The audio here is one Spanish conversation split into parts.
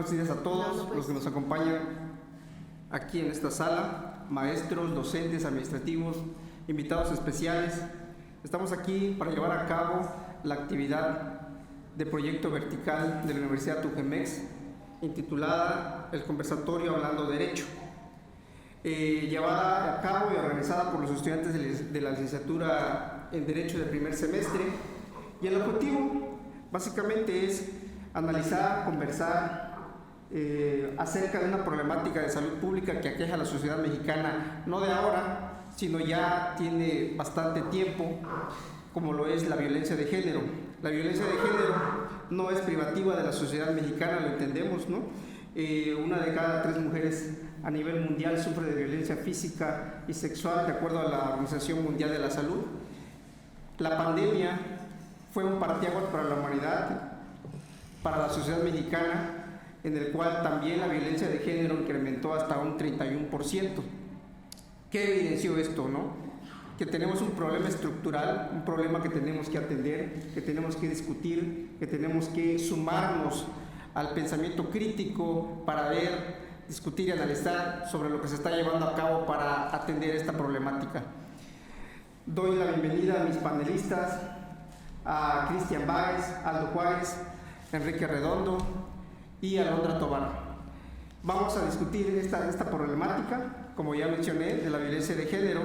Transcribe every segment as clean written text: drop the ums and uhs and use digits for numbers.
buenos días a todos los que nos acompañan aquí en esta sala, maestros, docentes, administrativos, invitados especiales. Estamos aquí para llevar a cabo la actividad de proyecto vertical de la Universidad Tujemex, intitulada El Conversatorio Hablando Derecho, llevada a cabo y organizada por los estudiantes de la licenciatura en Derecho del primer semestre. Y el objetivo básicamente es analizar, conversar acerca de una problemática de salud pública que aqueja a la sociedad mexicana, no de ahora, sino ya tiene bastante tiempo, como lo es la violencia de género. La violencia de género no es privativa de la sociedad mexicana, lo entendemos, ¿no? Una de cada 3 mujeres a nivel mundial sufre de violencia física y sexual, de acuerdo a la Organización Mundial de la Salud. La pandemia fue un parteaguas para la humanidad, para la sociedad mexicana, en el cual también la violencia de género incrementó hasta un 31%. ¿Qué evidenció esto, no? Que tenemos un problema estructural, un problema que tenemos que atender, que tenemos que discutir, que tenemos que sumarnos al pensamiento crítico para ver, discutir y analizar sobre lo que se está llevando a cabo para atender esta problemática. Doy la bienvenida a mis panelistas, a Cristian Báez, Aldo Juárez, Enrique Redondo y Alondra Tobar. Vamos a discutir esta problemática, como ya mencioné, de la violencia de género,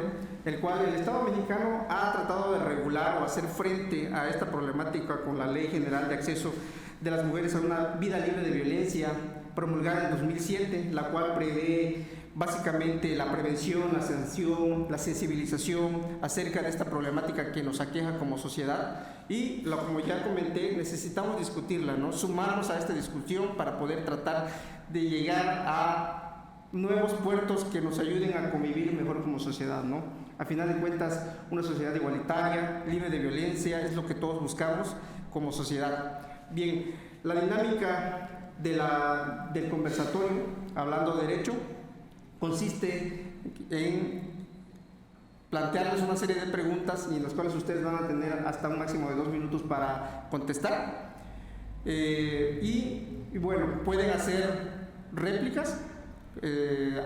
el cual el Estado mexicano ha tratado de regular o hacer frente a esta problemática con la Ley General de Acceso de las Mujeres a una Vida Libre de Violencia, promulgada en 2007, la cual prevé básicamente la prevención, la sanción, la sensibilización acerca de esta problemática que nos aqueja como sociedad. Y como ya comenté, necesitamos discutirla, ¿no? Sumarnos a esta discusión para poder tratar de llegar a nuevos puertos que nos ayuden a convivir mejor como sociedad, ¿no? A final de cuentas, una sociedad igualitaria, libre de violencia, es lo que todos buscamos como sociedad. Bien, la dinámica del conversatorio Hablando Derecho consiste en plantearles una serie de preguntas y en las cuales ustedes van a tener hasta un máximo de 2 minutos para contestar. Y bueno, pueden hacer réplicas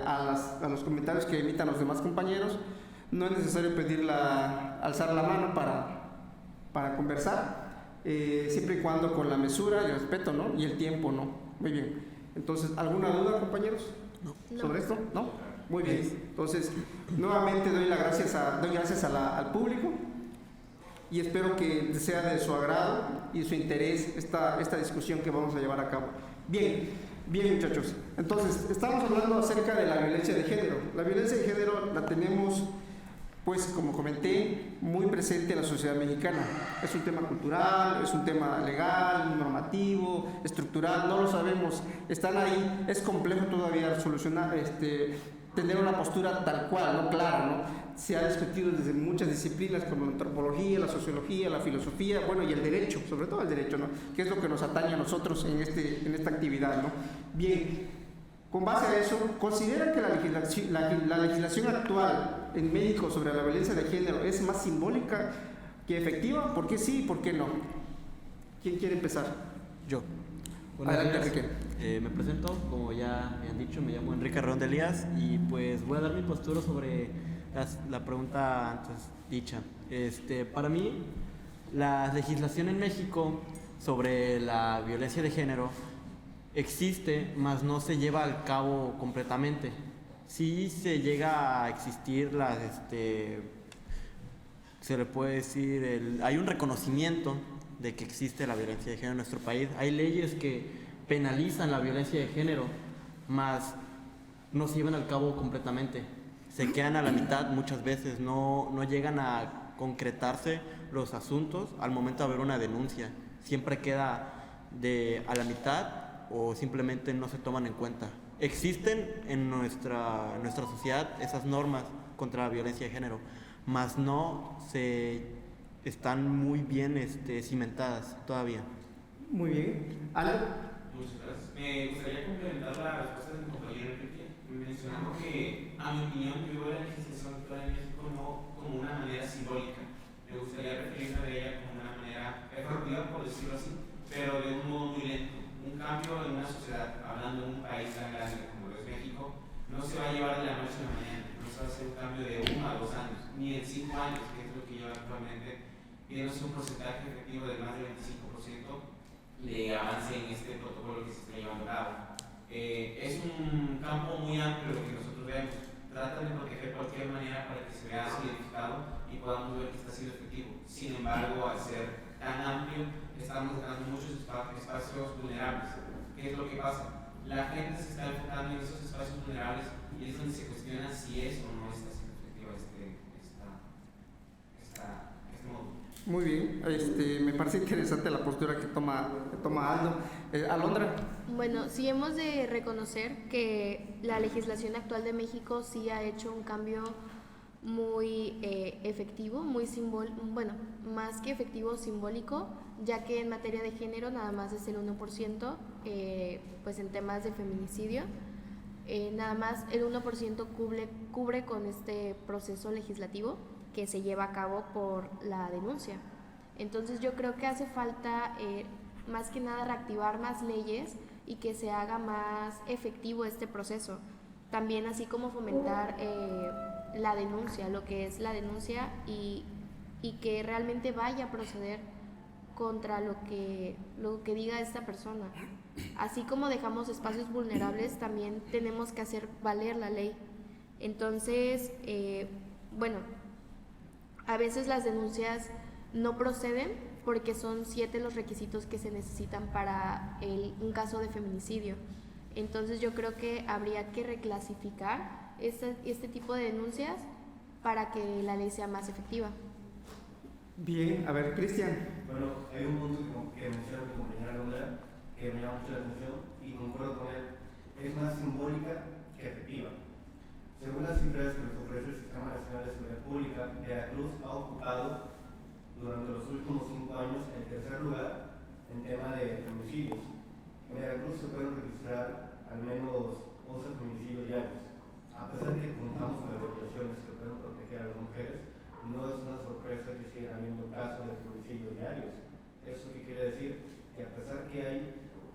a los comentarios que emitan los demás compañeros. No es necesario alzar la mano para conversar, siempre y cuando con la mesura y el respeto, ¿no? Y el tiempo, ¿no? Muy bien. Entonces, ¿alguna duda, compañeros? No. ¿Sobre esto? ¿No? Muy bien. Entonces, nuevamente doy gracias al público y espero que sea de su agrado y de su interés esta discusión que vamos a llevar a cabo. Bien, muchachos. Entonces, estamos hablando acerca de la violencia de género. La violencia de género la tenemos, pues, como comenté, muy presente en la sociedad mexicana. Es un tema cultural, es un tema legal, normativo, estructural, no lo sabemos, están ahí. Es complejo todavía solucionar, tener una postura tal cual, no clara, ¿no? Se ha discutido desde muchas disciplinas como la antropología, la sociología, la filosofía, bueno, y el derecho, sobre todo el derecho, ¿no? Que es lo que nos atañe a nosotros en esta actividad, ¿no? Bien, con base a eso, ¿considera que la legislación actual en México sobre la violencia de género es más simbólica que efectiva? ¿Por qué sí y por qué no? ¿Quién quiere empezar? Yo. Adelante, Enrique. Me presento, como ya me han dicho, me llamo Enrique Redondo Elías y pues voy a dar mi postura sobre la pregunta antes dicha. Para mí, la legislación en México sobre la violencia de género existe, mas no se lleva al cabo completamente. Sí se llega a existir se le puede decir, hay un reconocimiento de que existe la violencia de género en nuestro país. Hay leyes que penalizan la violencia de género, mas no se llevan al cabo completamente. Se quedan a la mitad muchas veces, no llegan a concretarse los asuntos al momento de haber una denuncia. Siempre queda a la mitad o simplemente no se toman en cuenta. Existen en nuestra sociedad esas normas contra la violencia de género, mas no están muy bien cimentadas todavía. Muy bien. ¿Ale? Muchas gracias. Me gustaría complementar la respuesta de mi compañero Enrique, mencionando que, a mi opinión, yo veo la legislación actual en México no como una manera simbólica. Me gustaría referirme a ella como una manera efectiva, por decirlo así, pero de un modo muy lento. un cambio en una sociedad, hablando de un país tan grande como lo es México, no se va a llevar de la noche a la mañana, no se va a hacer un cambio de 1 a 2 años, ni en 5 años, que es lo que lleva actualmente, pidiéndose un porcentaje efectivo de más del 25% de avance en este protocolo que se está llevando a cabo. Es un campo muy amplio lo que nosotros vemos. Tratan de proteger de cualquier manera para que se vea solidificado y podamos ver que está siendo efectivo. Sin embargo, al ser tan amplio, estamos dejando muchos espacios vulnerables. ¿Qué es lo que pasa? La gente se está enfocando en esos espacios vulnerables y es donde se cuestiona si es o no está siendo efectivo este módulo. Muy bien, me parece interesante la postura que toma Aldo. Alondra. Bueno, sí hemos de reconocer que la legislación actual de México sí ha hecho un cambio muy efectivo, muy bueno, más que efectivo, simbólico, ya que en materia de género nada más es el 1%, pues en temas de feminicidio, nada más el 1% cubre con este proceso legislativo que se lleva a cabo por la denuncia. Entonces yo creo que hace falta más que nada reactivar más leyes y que se haga más efectivo este proceso. También así como fomentar la denuncia, lo que es la denuncia y que realmente vaya a proceder contra lo que diga esta persona. Así como dejamos espacios vulnerables, también tenemos que hacer valer la ley. Entonces, bueno, a veces las denuncias no proceden porque son 7 los requisitos que se necesitan para un caso de feminicidio. Entonces yo creo que habría que reclasificar este tipo de denuncias para que la ley sea más efectiva. Bien, a ver, Cristian. Bueno, hay un punto que menciona mi compañera Alondra que me llama mucho la atención y concuerdo con él. Es más simbólica que efectiva. Según las cifras que nos ofrece el Sistema Nacional de Seguridad Pública, Veracruz ha ocupado durante los últimos 5 años el 3er lugar en tema de feminicidios. En Veracruz se pueden registrar al menos 11 feminicidios diarios. A pesar de que contamos con las regulaciones que pueden proteger a las mujeres, no es una sorpresa que sigan habiendo casos de feminicidios diarios. ¿Eso qué quiere decir? Que a pesar que hay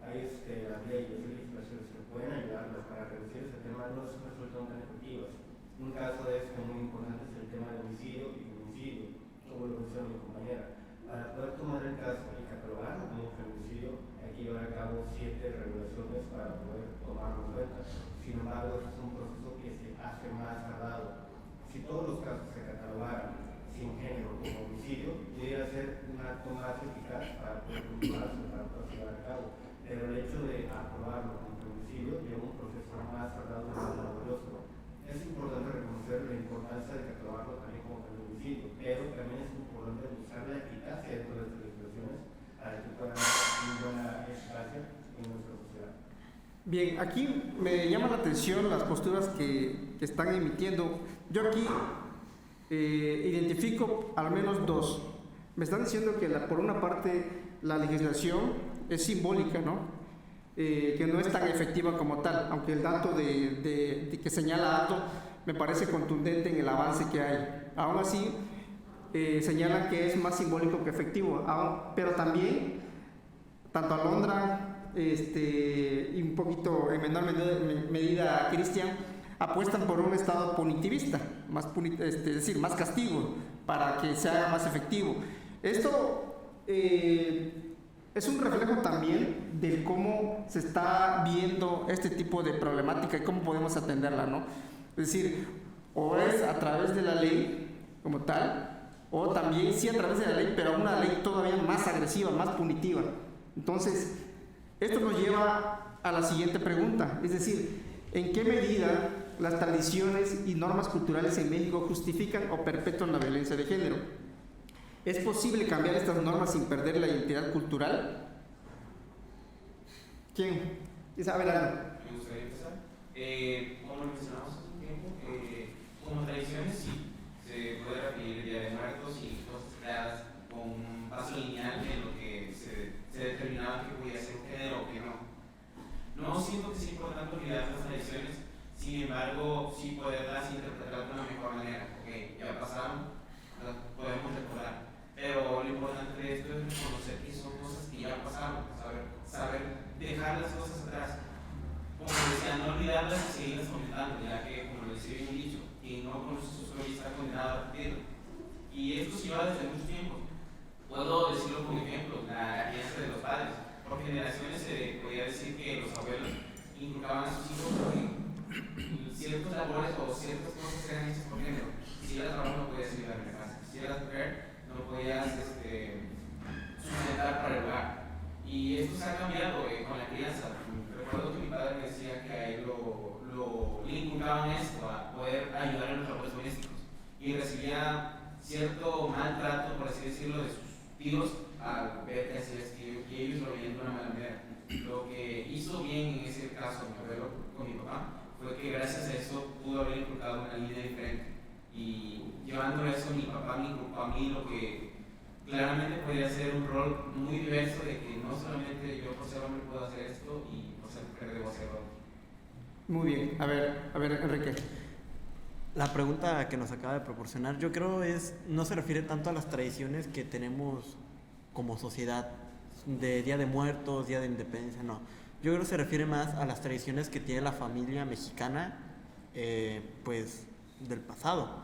las leyes y legislaciones que pueden ayudarlas para reducir ese tema, no resultan tan efectivas. Un caso de esto muy importante es el tema del homicidio y feminicidio, como lo mencionó mi compañera. Para poder tomar el caso y catalogarlo como feminicidio, hay que llevar a cabo 7 regulaciones para poder tomarlo en cuenta. Sin embargo, este es un proceso que se hace más tardado. Si todos los casos se catalogaran sin género como homicidio, pudiera ser un acto más eficaz para poder controlarse, para poder llevar a cabo. Pero el hecho de aprobarlo como feminicidio lleva un proceso más tardado y más laborioso. Es importante reconocer la importancia de catalogarlo también como feminicidio, pero también es importante buscar la eficacia de todas las legislaciones para que puedan dar una buena eficacia en nuestra sociedad. Bien, aquí me llama la atención las posturas que están emitiendo. Yo aquí identifico al menos 2. Me están diciendo que por una parte la legislación es simbólica, ¿no? Que no es tan efectiva como tal, aunque el dato de que señala Aldo me parece contundente en el avance que hay. Aún así, señalan que es más simbólico que efectivo, pero también, tanto Alondra y un poquito en menor medida Cristian, apuestan por un estado punitivista, es decir, más castigo, para que se haga más efectivo. Esto es un reflejo también de cómo se está viendo este tipo de problemática y cómo podemos atenderla, ¿no? Es decir, o es a través de la ley como tal, o también sí a través de la ley, pero una ley todavía más agresiva, más punitiva. Entonces, esto nos lleva a la siguiente pregunta, es decir, ¿en qué medida las tradiciones y normas culturales en México justifican o perpetúan la violencia de género? ¿Es posible cambiar estas normas sin perder la identidad cultural? ¿Quién? Isabel. Me gustaría empezar. Como lo mencionamos hace un tiempo, como tradiciones sí, se puede referir el Día de Muertos y cosas creadas con un paso lineal en lo que se determinaba que podía ser un género o que no. No siento que sea importante olvidar las tradiciones, sin embargo, sí poderlas interpretar de una mejor manera. Ok, ya pasaron, las podemos recordar. Pero lo importante de esto es reconocer que son cosas que ya pasaron, saber saber dejar las cosas atrás. Como decía, no olvidarlas y seguirlas comentando, ya que, como lo decía bien dicho, quien no conoce su historia está condenado a repetirlo. Y esto se lleva desde mucho tiempo. Puedo decirlo como ejemplo, la crianza de los padres. Por generaciones se podía decir que los abuelos inculcaban a sus hijos que ciertas labores o ciertas cosas eran hechas por género. Si eras varón no podías ayudar en la casa, si eras mujer no podías sustentar para el hogar. Y esto se ha cambiado con la crianza. Recuerdo que mi padre me decía que a él le inculcaban esto, a poder ayudar en los labores domésticos. Y recibía cierto maltrato, por así decirlo, de sus tíos al ver que hacía esto y ellos lo veían de una mala manera. Lo que hizo bien en ese caso mi abuelo con mi papá fue que gracias a eso pudo haber inculcado una línea diferente. Y llevando eso, mi papá me inculcó a mí lo que claramente podría ser un rol muy diverso de que no solamente yo por ser hombre puedo hacer esto y por ser mujer debo hacerlo. Muy bien, a ver, Enrique. La pregunta que nos acaba de proporcionar, yo creo no se refiere tanto a las tradiciones que tenemos como sociedad, de Día de Muertos, Día de Independencia, no. Yo creo que se refiere más a las tradiciones que tiene la familia mexicana, pues, del pasado.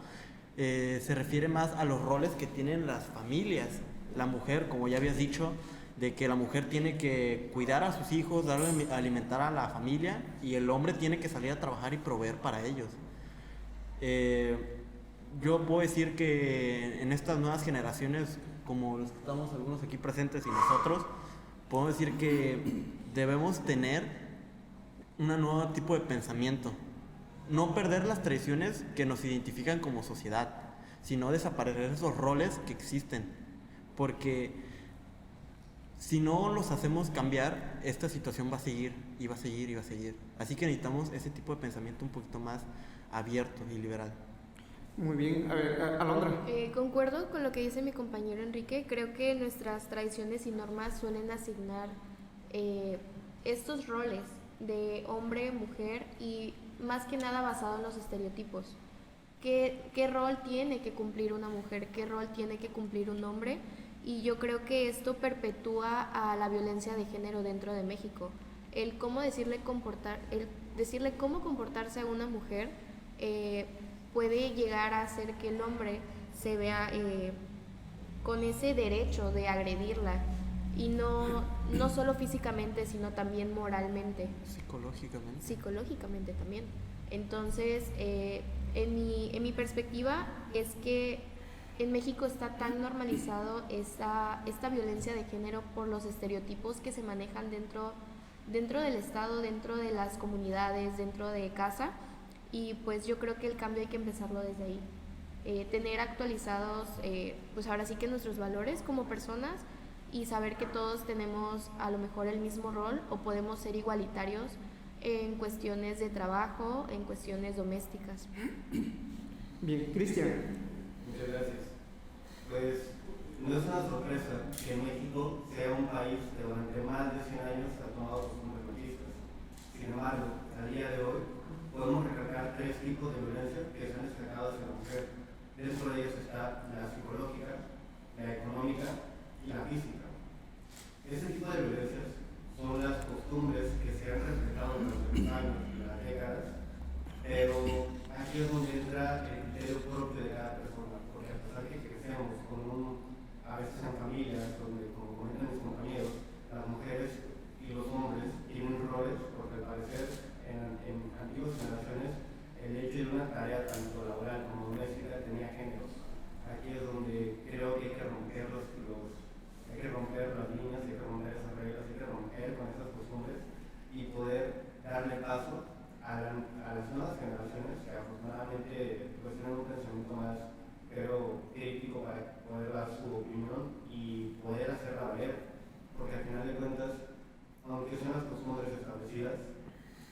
Se refiere más a los roles que tienen las familias. La mujer, como ya habías dicho, de que la mujer tiene que cuidar a sus hijos, darle a alimentar a la familia, y el hombre tiene que salir a trabajar y proveer para ellos. Yo puedo decir que en estas nuevas generaciones, como los que estamos algunos aquí presentes y nosotros, puedo decir que debemos tener un nuevo tipo de pensamiento. No perder las tradiciones que nos identifican como sociedad, sino desaparecer esos roles que existen. Porque si no los hacemos cambiar, esta situación va a seguir y va a seguir y va a seguir. Así que necesitamos ese tipo de pensamiento un poquito más abierto y liberal. Muy bien, a ver, Alondra. Concuerdo con lo que dice mi compañero Enrique. Creo que nuestras tradiciones y normas suelen asignar estos roles de hombre, mujer y más que nada basado en los estereotipos. ¿Qué rol tiene que cumplir una mujer? ¿Qué rol tiene que cumplir un hombre? Y yo creo que esto perpetúa a la violencia de género dentro de México. El decirle cómo comportarse a una mujer puede llegar a hacer que el hombre se vea con ese derecho de agredirla, y no solo físicamente, sino también moralmente. Psicológicamente también. Entonces, en mi perspectiva es que en México está tan normalizado esta violencia de género por los estereotipos que se manejan dentro del Estado, dentro de las comunidades, dentro de casa, y pues yo creo que el cambio hay que empezarlo desde ahí. Tener actualizados, pues ahora sí que nuestros valores como personas, y saber que todos tenemos a lo mejor el mismo rol o podemos ser igualitarios en cuestiones de trabajo, en cuestiones domésticas. Bien, Cristian. Muchas gracias. Pues no es una sorpresa que México sea un país que durante más de 100 años ha tomado costumbres machistas. Sin embargo, a día de hoy podemos recalcar 3 tipos de violencia que se han destacado hacia la mujer. Dentro de ellas está la psicológica, la económica y la física. Este tipo de violencias son las costumbres que se han respetado durante los años y las décadas, pero aquí es donde entra el criterio propio de cada persona, porque a pesar que crecemos a veces en familias donde, como comentan mis compañeros, las mujeres y los hombres tienen roles, porque al parecer en antiguas generaciones el hecho de una tarea tanto laboral como doméstica tenía géneros. Aquí es donde creo que hay que romper hay que romper las líneas, hay que romper esas reglas, hay que romper con esas costumbres y poder darle paso a las nuevas generaciones que afortunadamente pues tienen un pensamiento más, creo, crítico para poder dar su opinión y poder hacerla valer, porque al final de cuentas, aunque sean las costumbres establecidas,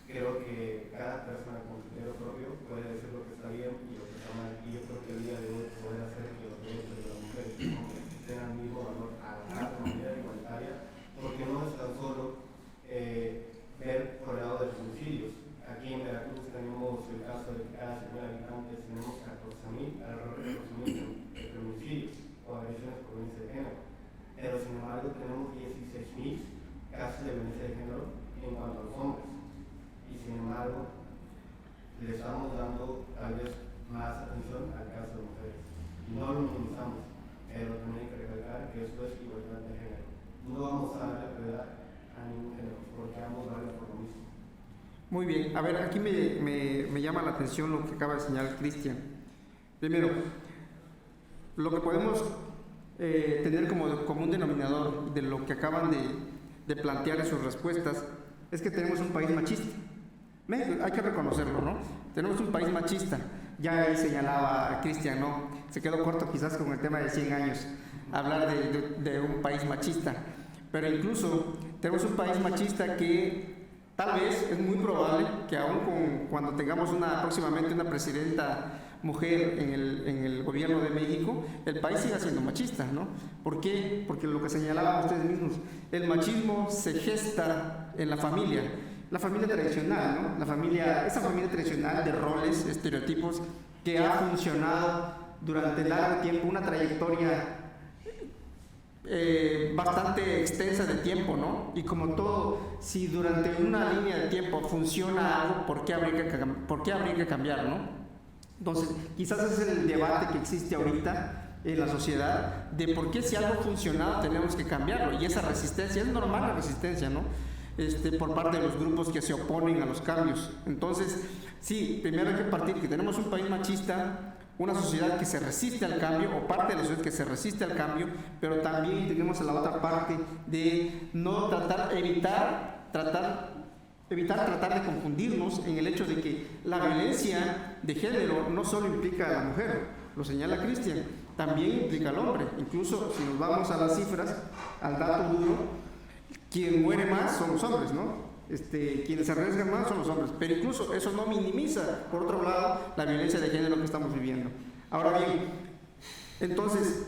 creo que cada persona con criterio propio puede decir lo que está bien y lo que está mal, y yo creo que el día de hoy poder hacer que los derechos de las mujeres y hombres tengan el mismo valor de manera igualitaria, porque no es tan solo ver por el lado de los homicidios. Aquí en Veracruz tenemos el caso de que cada 100,000 habitantes tenemos 14,000 feminicidios o agresiones por violencia de género, pero sin embargo tenemos 16,000 casos de violencia de género en cuanto a los hombres. Y sin embargo, le estamos dando tal vez más atención al caso de mujeres. No lo minimizamos, pero también hay que recalcar que esto es igualdad de género. No vamos a darle prioridad a ningún género, porque ambos valen por lo mismo. Muy bien, a ver, aquí me llama la atención lo que acaba de señalar Cristian. Primero, lo que podemos tener como un denominador de lo que acaban de plantear en sus respuestas es que tenemos un país machista. Hay que reconocerlo, ¿no? Tenemos un país machista. Ya ahí señalaba Cristian, ¿no? Se quedó corto quizás con el tema de 100 años, hablar de un país machista. Pero incluso tenemos un país machista que tal vez es muy probable que aún cuando tengamos próximamente una presidenta mujer en el gobierno de México, el país siga siendo machista, ¿no? ¿Por qué? Porque lo que señalaban ustedes mismos, el machismo se gesta en la familia tradicional, ¿no? Esa familia tradicional de roles, estereotipos, que ha funcionado durante largo tiempo, una trayectoria bastante extensa de tiempo, ¿no? Y como todo, si durante una línea de tiempo funciona algo, ¿por qué habría que cambiar, no? Entonces, quizás ese es el debate que existe ahorita en la sociedad, de por qué si algo ha funcionado tenemos que cambiarlo, y esa resistencia, es normal la resistencia, ¿no? Por parte de los grupos que se oponen a los cambios. Entonces, sí, primero hay que partir que tenemos un país machista, una sociedad que se resiste al cambio, o parte de la sociedad que se resiste al cambio, pero también tenemos la otra parte de no evitar tratar de confundirnos en el hecho de que la violencia de género no solo implica a la mujer, lo señala Cristian, también implica al hombre. Incluso si nos vamos a las cifras, al dato duro, quien muere más son los hombres, ¿no? Quienes se arriesgan más son los hombres, pero incluso eso no minimiza, por otro lado, la violencia de género que estamos viviendo. Ahora bien, entonces,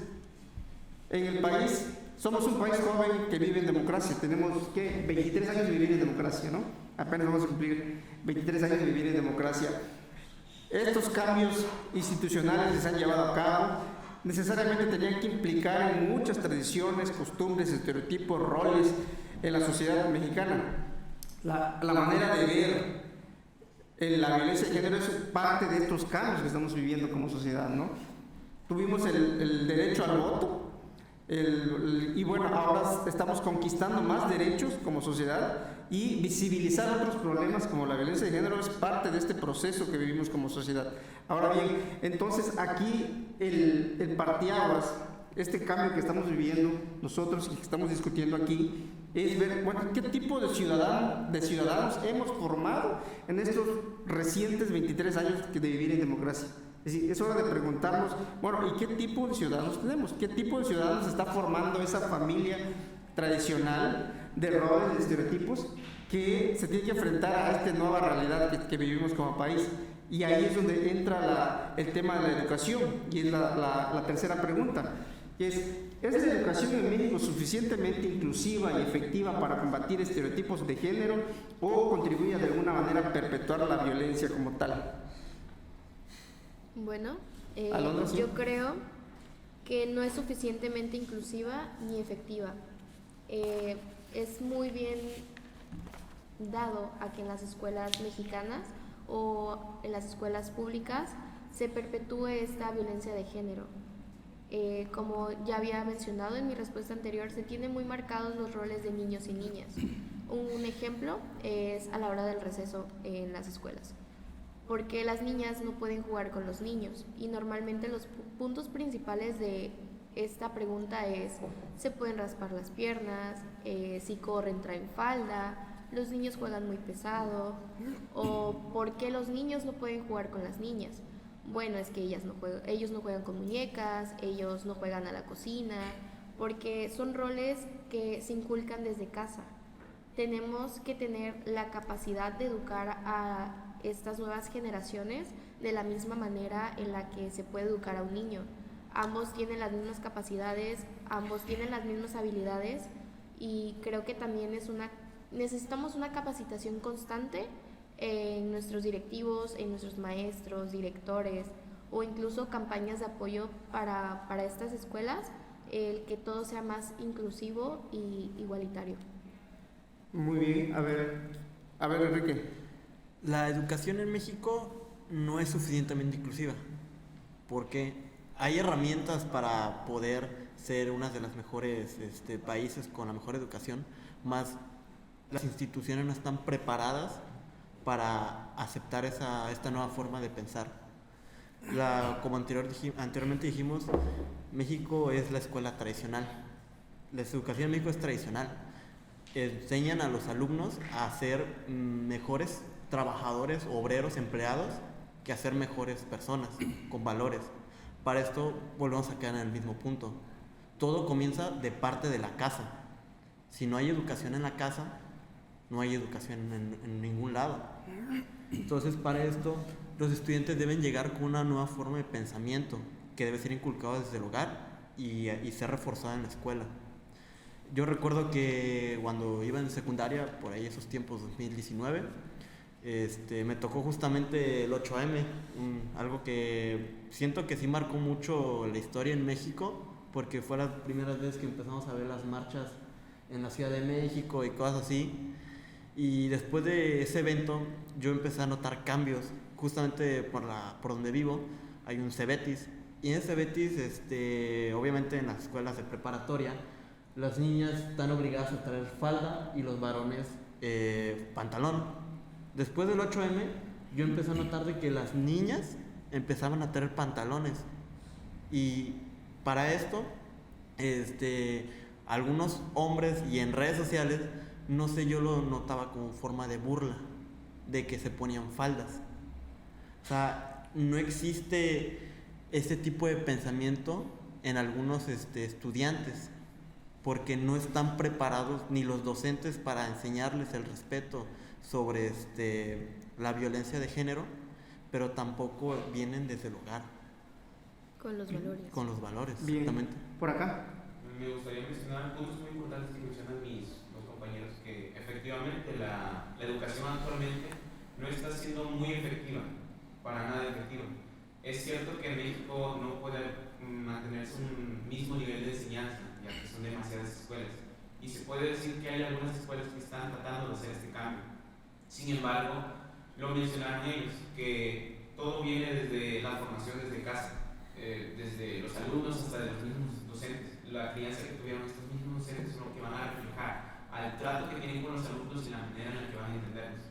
en el país, somos un país joven que vive en democracia, tenemos, ¿qué? 23 años de vivir en democracia, ¿no? Apenas vamos a cumplir 23 años de vivir en democracia. Estos cambios institucionales que se han llevado a cabo necesariamente tenían que implicar en muchas tradiciones, costumbres, estereotipos, roles en la sociedad mexicana. La manera de ver la violencia de género es parte de estos cambios que estamos viviendo como sociedad, ¿no? Tuvimos el derecho al voto, y bueno, ahora estamos conquistando más derechos como sociedad, y visibilizar otros problemas como la violencia de género es parte de este proceso que vivimos como sociedad. Ahora bien, entonces aquí el parteaguas, este cambio que estamos viviendo nosotros y que estamos discutiendo aquí, es ver, bueno, qué tipo de ciudadanos hemos formado en estos recientes 23 años de vivir en democracia. Es decir, es hora de preguntarnos, bueno, ¿y qué tipo de ciudadanos tenemos? ¿Qué tipo de ciudadanos está formando esa familia tradicional de roles, de estereotipos, que se tiene que enfrentar a esta nueva realidad que vivimos como país? Y ahí es donde entra el tema de la educación, y es la tercera pregunta, que ¿es la educación en México suficientemente inclusiva y efectiva para combatir estereotipos de género, o contribuye de alguna manera a perpetuar la violencia como tal? Bueno, Alondra, ¿sí? yo creo que no es suficientemente inclusiva ni efectiva. Es muy bien dado a que en las escuelas mexicanas o en las escuelas públicas se perpetúe esta violencia de género. Como ya había mencionado en mi respuesta anterior, se tienen muy marcados los roles de niños y niñas. Un ejemplo es a la hora del receso en las escuelas, porque las niñas no pueden jugar con los niños, y normalmente los puntos principales de esta pregunta es: ¿se pueden raspar las piernas? Si corren traen falda, los niños juegan muy pesado, o ¿por qué los niños no pueden jugar con las niñas? Bueno, es que ellos no juegan con muñecas, ellos no juegan a la cocina, porque son roles que se inculcan desde casa. Tenemos que tener la capacidad de educar a estas nuevas generaciones de la misma manera en la que se puede educar a un niño. Ambos tienen las mismas capacidades, ambos tienen las mismas habilidades, y creo que también necesitamos una capacitación constante en nuestros directivos, en nuestros maestros, directores, o incluso campañas de apoyo para estas escuelas, el que todo sea más inclusivo y igualitario. Muy bien, a ver Enrique. La educación en México no es suficientemente inclusiva, porque hay herramientas para poder ser una de las mejores países con la mejor educación, más las instituciones no están preparadas para aceptar esta nueva forma de pensar. Como anteriormente dijimos, México es la escuela tradicional. La educación en México es tradicional. Enseñan a los alumnos a ser mejores trabajadores, obreros, empleados, que a ser mejores personas, con valores. Para esto volvemos a quedar en el mismo punto. Todo comienza de parte de la casa. Si no hay educación en la casa, no hay educación en ningún lado. Entonces, para esto, los estudiantes deben llegar con una nueva forma de pensamiento que debe ser inculcado desde el hogar y ser reforzada en la escuela. Yo recuerdo que cuando iba en secundaria, por ahí esos tiempos, 2019, me tocó justamente el 8M, algo que siento que sí marcó mucho la historia en México, porque fue la primera vez que empezamos a ver las marchas en la Ciudad de México y cosas así. Y después de ese evento yo empecé a notar cambios. Justamente por donde vivo hay un Cebetis, y en ese Cebetis obviamente en las escuelas de preparatoria las niñas están obligadas a traer falda y los varones pantalón. Después del 8M yo empecé a notar de que las niñas empezaban a traer pantalones, y para esto algunos hombres y en redes sociales, no sé, yo lo notaba como forma de burla de que se ponían faldas. O sea, no existe ese tipo de pensamiento en algunos estudiantes, porque no están preparados ni los docentes para enseñarles el respeto sobre la violencia de género, pero tampoco vienen desde el hogar. Con los valores. Con los valores, bien. exactamente. Por acá. Me gustaría mencionar puntos muy importantes que mencionan los compañeros, que efectivamente la educación actualmente no está siendo muy efectiva, para nada efectiva. Es cierto que en México no puede mantenerse un mismo nivel de enseñanza, ya que son demasiadas escuelas, y se puede decir que hay algunas escuelas que están tratando de hacer este cambio. Sin embargo, lo mencionaron ellos, que todo viene desde la formación desde casa, desde los alumnos hasta de los mismos docentes. La crianza que tuvieron estos mismos docentes es lo que van a reflejar al trato que tienen con los alumnos y la manera en la que van a entenderlos.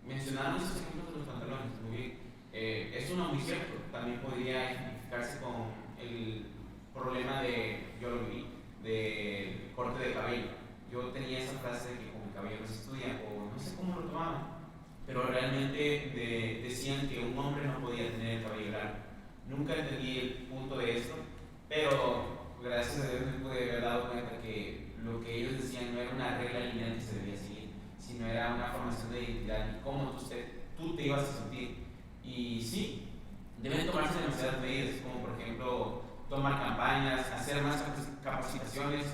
Mencionaron esos ejemplos de los pantalones, muy bien. Es uno muy cierto, también podría ejemplificarse con el problema yo lo viví, del corte de cabello. Yo tenía esa frase de que con el cabello no se estudia, o no sé cómo lo tomaban, pero realmente decían que un hombre no podía tener el cabello largo. Nunca entendí el punto de esto, pero gracias a Dios me pude haber dado cuenta que lo que ellos decían no era una regla lineal que se debía seguir, sino era una formación de identidad y cómo tú te ibas a sentir. Y sí, deben tomarse demasiadas medidas, como por ejemplo tomar campañas, hacer más capacitaciones,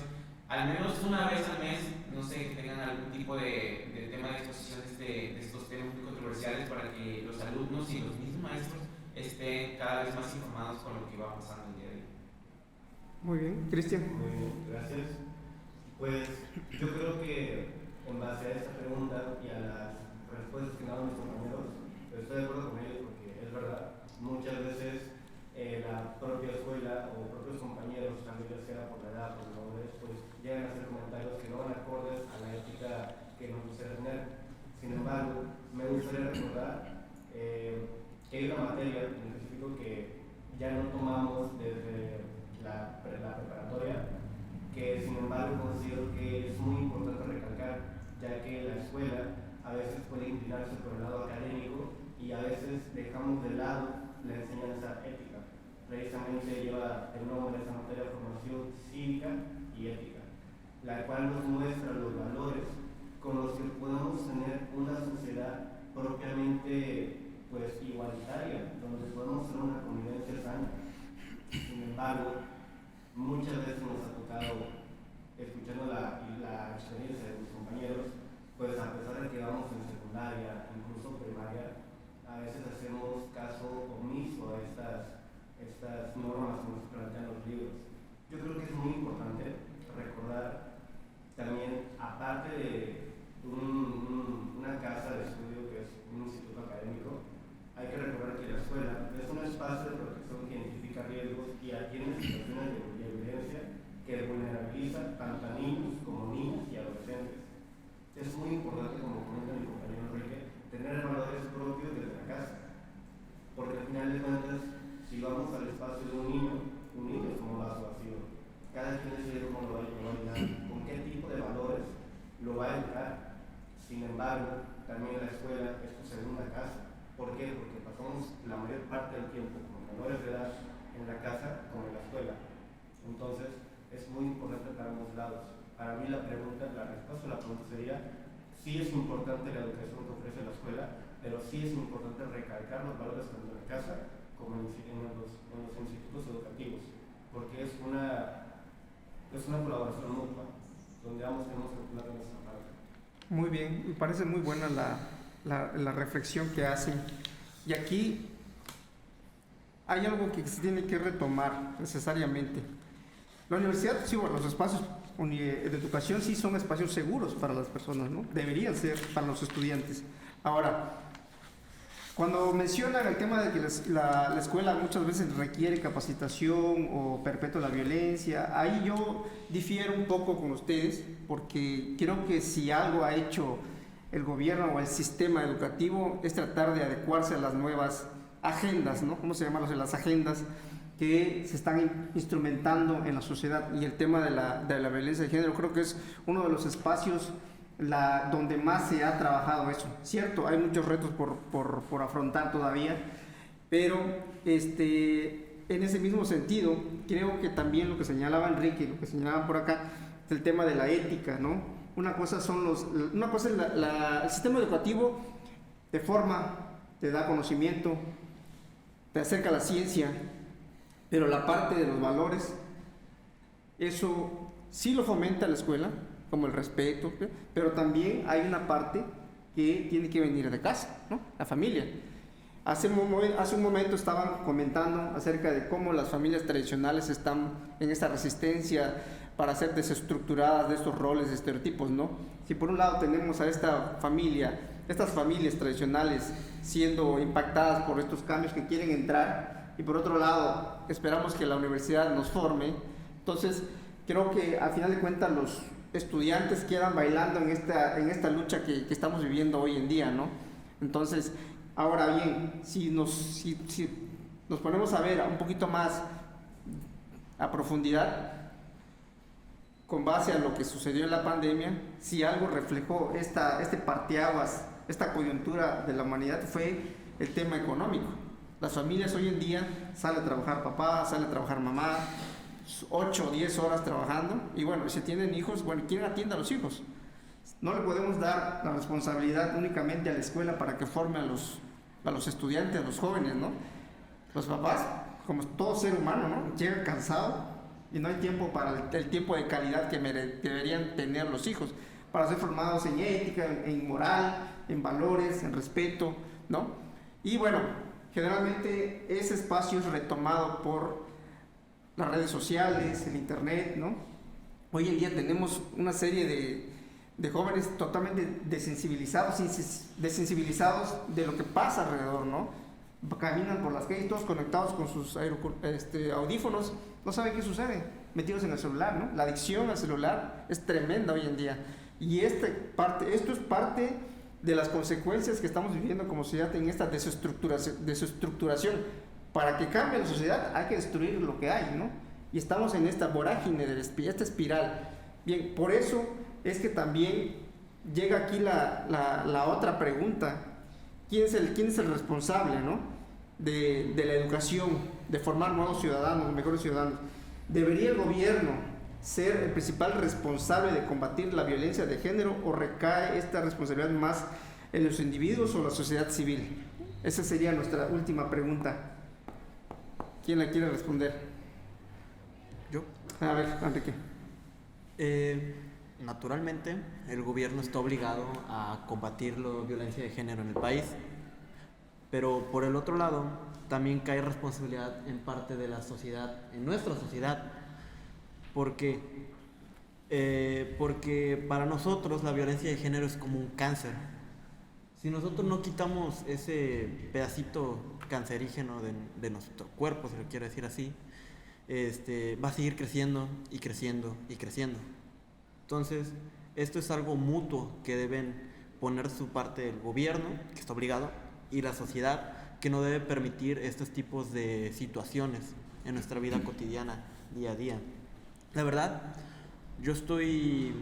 al menos una vez al mes, no sé, que tengan algún tipo de tema de exposición de estos temas muy controversiales, para que los alumnos y los mismos maestros estén cada vez más informados con lo que va pasando el día de hoy. Muy bien, Cristian. Muy bien, gracias. Pues yo creo que en base a esta pregunta y a las respuestas que daban mis compañeros, estoy de acuerdo con ellos, porque es verdad, muchas veces la propia escuela o propios compañeros, también ya sea por la edad, por los valores, pues llegan a hacer comentarios que no van acordes a la ética que nos gustaría tener. Sin embargo, me gustaría recordar que hay una materia en específico que ya no tomamos desde la preparatoria, que sin embargo considero que es muy importante recalcar, ya que la escuela a veces puede inclinarse por el lado académico y a veces dejamos de lado la enseñanza ética. Precisamente lleva el nombre de esta materia, formación cívica y ética, la cual nos muestra los valores con los que podemos tener una sociedad propiamente igualitaria, donde podemos tener una convivencia sana. Sin embargo, muchas veces nos ha tocado, escuchando la experiencia de mis compañeros, pues a pesar de que vamos en secundaria, incluso primaria, a veces hacemos caso omiso a estas normas que nos plantean los libros. Yo creo que es muy importante recordar también, aparte de una casa de estudio que es un instituto académico, hay que recordar que la escuela es un espacio de protección que identifica riesgos y atiende situaciones de violencia que vulnerabiliza tanto a niños como niñas y adolescentes. Es muy importante, como comenta mi compañero Enrique, tener valores propios desde la casa, porque al final de cuentas, si vamos al espacio de un niño es como un vaso vacío. Cada quien decide cómo lo va a llenar, con qué tipo de valores lo va a educar. Sin embargo, también la escuela es tu segunda casa. ¿Por qué? Porque pasamos la mayor parte del tiempo como menores de edad en la casa como en la escuela. Entonces, es muy importante para ambos lados. Para mí la respuesta a la pregunta sería, sí es importante la educación que ofrece la escuela, pero sí es importante recalcar los valores tanto en la casa como en los institutos educativos, porque es una colaboración mutua, donde ambos tenemos que cumplir nuestra parte. Muy bien, me parece muy buena la reflexión que hacen. Y aquí hay algo que se tiene que retomar necesariamente. La universidad, sí, bueno, los espacios de educación sí son espacios seguros para las personas, ¿no? Deberían ser para los estudiantes. Ahora, cuando mencionan el tema de que la escuela muchas veces requiere capacitación o perpetúa la violencia, ahí yo difiero un poco con ustedes, porque creo que si algo ha hecho el gobierno o el sistema educativo es tratar de adecuarse a las nuevas agendas, ¿no? ¿Cómo se llaman las agendas que se están instrumentando en la sociedad? Y el tema de la violencia de género creo que es uno de los espacios donde más se ha trabajado eso. Cierto, hay muchos retos por afrontar todavía, pero en ese mismo sentido, creo que también lo que señalaba Enrique, lo que señalaban por acá, es el tema de la ética, ¿no? Una cosa es el sistema educativo te forma, te da conocimiento, te acerca a la ciencia, pero la parte de los valores, eso sí lo fomenta la escuela, como el respeto, pero también hay una parte que tiene que venir de casa, ¿no? La familia. Hace un momento estaban comentando acerca de cómo las familias tradicionales están en esta resistencia para ser desestructuradas de estos roles, de estereotipos, ¿no? Si por un lado tenemos a estas familias tradicionales siendo impactadas por estos cambios que quieren entrar, y por otro lado esperamos que la universidad nos forme, entonces creo que al final de cuentas los estudiantes quedan bailando en esta lucha que estamos viviendo hoy en día, ¿no? Entonces, ahora bien, si nos ponemos a ver un poquito más a profundidad, con base a lo que sucedió en la pandemia, si algo reflejó este parteaguas, esta coyuntura de la humanidad, fue el tema económico. Las familias hoy en día sale a trabajar papá, sale a trabajar mamá, 8 o 10 horas trabajando, y bueno, si tienen hijos, bueno, ¿quién atiende a los hijos? No le podemos dar la responsabilidad únicamente a la escuela para que forme a los estudiantes, a los jóvenes, ¿no? Los papás, como todo ser humano, ¿no? Llega cansado y no hay tiempo para el tiempo de calidad que deberían tener los hijos, para ser formados en ética, en moral, en valores, en respeto, ¿no? Y bueno, generalmente ese espacio es retomado por las redes sociales, el internet, ¿no? Hoy en día tenemos una serie de jóvenes totalmente desensibilizados de lo que pasa alrededor, ¿no? Caminan por las calles todos conectados con sus audífonos, no saben qué sucede, metidos en el celular, ¿no? La adicción al celular es tremenda hoy en día, y esto es parte de las consecuencias que estamos viviendo como sociedad en esta desestructuración. Para que cambie la sociedad hay que destruir lo que hay, ¿no? Y estamos en esta vorágine, esta espiral. Bien, por eso es que también llega aquí la otra pregunta. ¿Quién es el responsable, ¿no? de la educación, de formar nuevos ciudadanos, mejores ciudadanos? ¿Debería el gobierno ser el principal responsable de combatir la violencia de género, o recae esta responsabilidad más en los individuos o la sociedad civil? Esa sería nuestra última pregunta. ¿Quién la quiere responder? ¿Yo? A ver, Enrique. Naturalmente, el gobierno está obligado a combatir la violencia de género en el país, pero por el otro lado, también cae responsabilidad en parte de la sociedad, en nuestra sociedad, porque porque para nosotros la violencia de género es como un cáncer. Si nosotros no quitamos ese pedacito cancerígeno de nuestro cuerpo, si lo quiero decir así, va a seguir creciendo y creciendo y creciendo. Entonces, esto es algo mutuo que deben poner su parte el gobierno, que está obligado, y la sociedad, que no debe permitir estos tipos de situaciones en nuestra vida cotidiana, día a día. La verdad, yo estoy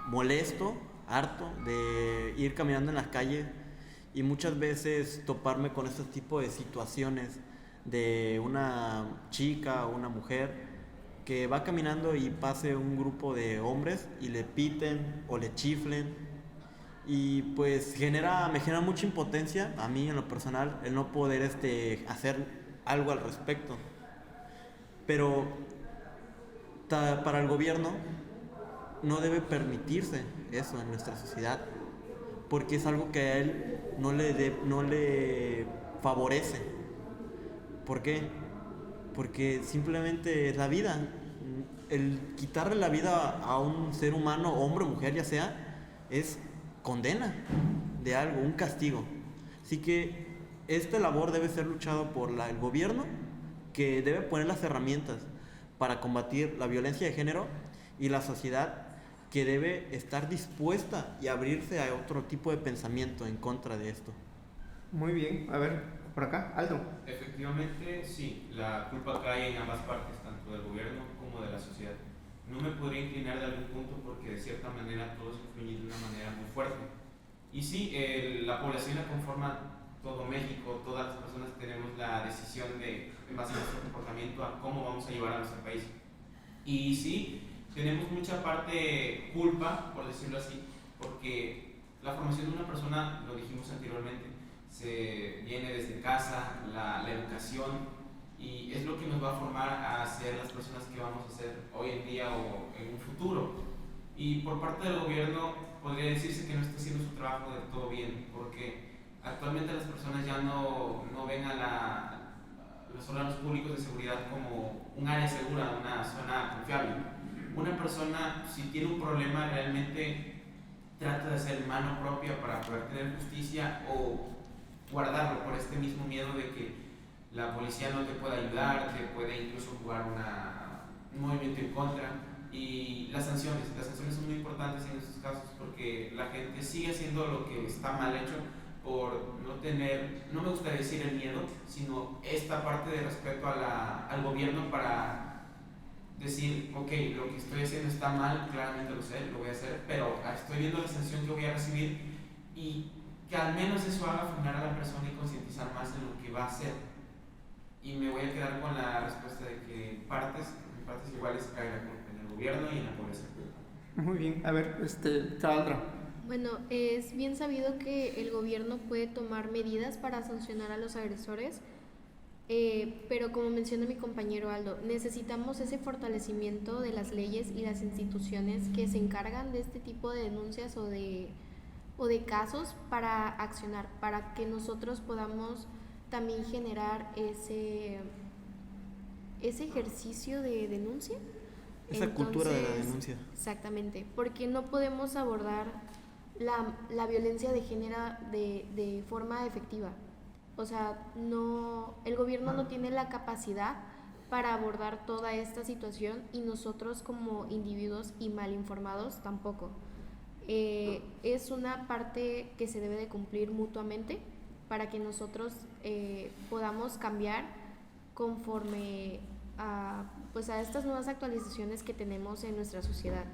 molesto, harto de ir caminando en las calles y muchas veces toparme con este tipo de situaciones de una chica o una mujer que va caminando y pase un grupo de hombres y le piten o le chiflen, y pues me genera mucha impotencia a mí en lo personal el no poder hacer algo al respecto. Pero para el gobierno no debe permitirse eso en nuestra sociedad, porque es algo que a él no le favorece. ¿Por qué? Porque simplemente es la vida. El quitarle la vida a un ser humano, hombre o mujer ya sea, es condena de algo, un castigo. Así que esta labor debe ser luchada por el gobierno, que debe poner las herramientas para combatir la violencia de género, y la sociedad, que debe estar dispuesta y abrirse a otro tipo de pensamiento en contra de esto. Muy bien, a ver, por acá, Aldo. Efectivamente, sí, la culpa cae en ambas partes, tanto del gobierno como de la sociedad. No me podría inclinar de algún punto porque de cierta manera todos influyen de una manera muy fuerte. Y sí, la población la conforma todo México, todas las personas tenemos la decisión de, en base a nuestro comportamiento, a cómo vamos a llevar a nuestro país. Y sí, tenemos mucha parte culpa, por decirlo así, porque la formación de una persona, lo dijimos anteriormente, se viene desde casa, la educación, y es lo que nos va a formar a ser las personas que vamos a ser hoy en día o en un futuro. Y por parte del gobierno podría decirse que no está haciendo su trabajo del todo bien, porque actualmente las personas ya no ven a los órganos públicos de seguridad como un área segura, una zona confiable. Una persona, si tiene un problema, realmente trata de hacer mano propia para poder tener justicia, o guardarlo por este mismo miedo de que la policía no te puede ayudar, te puede incluso jugar un movimiento en contra. Y las sanciones son muy importantes en estos casos, porque la gente sigue haciendo lo que está mal hecho por no tener, no me gusta decir el miedo, sino esta parte de respeto al gobierno, para decir, ok, lo que estoy haciendo está mal, claramente lo sé, lo voy a hacer, pero estoy viendo la sanción que voy a recibir, y que al menos eso haga frenar a la persona y concientizar más en lo que va a hacer. Y me voy a quedar con la respuesta de que en partes iguales cae la culpa en el gobierno y en la población. Muy bien, a ver, Sandra. Bueno, es bien sabido que el gobierno puede tomar medidas para sancionar a los agresores, pero como menciona mi compañero Aldo, necesitamos ese fortalecimiento de las leyes y las instituciones que se encargan de este tipo de denuncias o de casos, para accionar, para que nosotros podamos también generar ese ejercicio de denuncia. Esa cultura de la denuncia. Exactamente, porque no podemos abordar la violencia de género de forma efectiva. O sea, el gobierno no tiene la capacidad para abordar toda esta situación, y nosotros como individuos y mal informados tampoco. Es una parte que se debe de cumplir mutuamente para que nosotros podamos cambiar conforme a estas nuevas actualizaciones que tenemos en nuestra sociedad.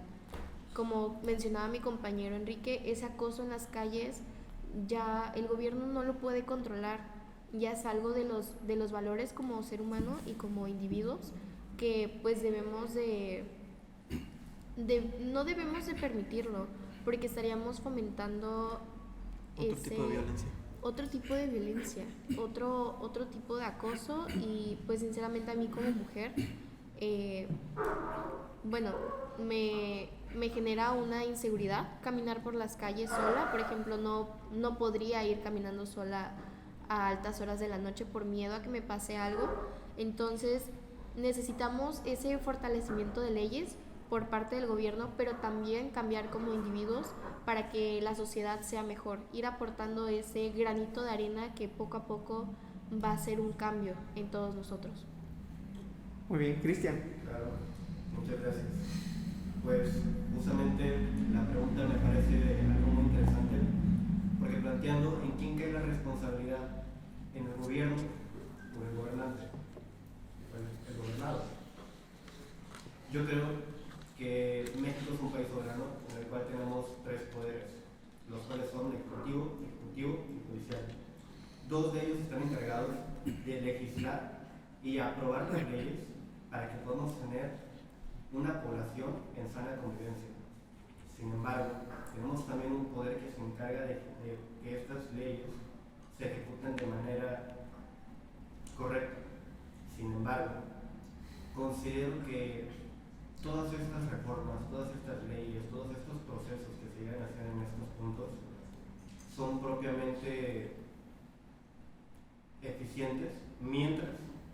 Como mencionaba mi compañero Enrique, ese acoso en las calles ya el gobierno no lo puede controlar, ya es algo de los valores como ser humano y como individuos, que pues no debemos de permitirlo, porque estaríamos fomentando otro tipo de violencia, otro tipo de acoso. Y pues sinceramente a mí como mujer, me genera una inseguridad caminar por las calles sola. Por ejemplo, no podría ir caminando sola a altas horas de la noche por miedo a que me pase algo. Entonces necesitamos ese fortalecimiento de leyes por parte del gobierno, pero también cambiar como individuos para que la sociedad sea mejor, ir aportando ese granito de arena que poco a poco va a ser un cambio en todos nosotros. Muy bien, Cristian. Claro, muchas gracias. Pues justamente la pregunta me parece algo muy interesante, porque planteando en quién cae la responsabilidad, en el gobierno o el gobernante, el gobernado. Yo creo que México es un país soberano en el cual tenemos tres poderes, los cuales son ejecutivo, ejecutivo y judicial. Dos de ellos están encargados de legislar y aprobar las leyes para que podamos tener una población en sana convivencia. Sin embargo, tenemos también un poder que se encarga de que estas leyes se ejecuten de manera correcta. Sin embargo, considero que todas estas reformas, todas estas leyes, todos estos procesos que se llegan a hacer en estos puntos son propiamente eficientes, mientras